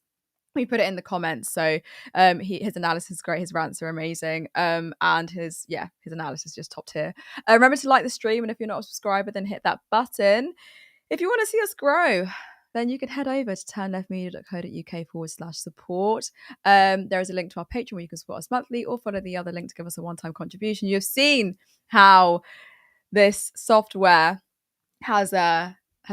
We put it in the comments. So his analysis is great. His rants are amazing. And his analysis just top tier. Remember to like the stream. And if you're not a subscriber, then hit that button. If you want to see us grow, then you can head over to turnleftmedia.co.uk/support. There is a link to our Patreon where you can support us monthly, or follow the other link to give us a one-time contribution. You've seen how this software has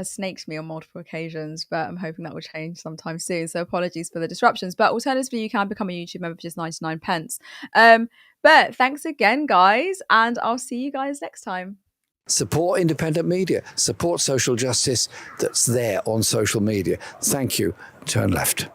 snaked me on multiple occasions, but I'm hoping that will change sometime soon. So apologies for the disruptions. But alternatively, you can become a YouTube member for just 99 pence. But thanks again, guys, and I'll see you guys next time. Support independent media, support social justice that's there on social media. Thank you. Turn left.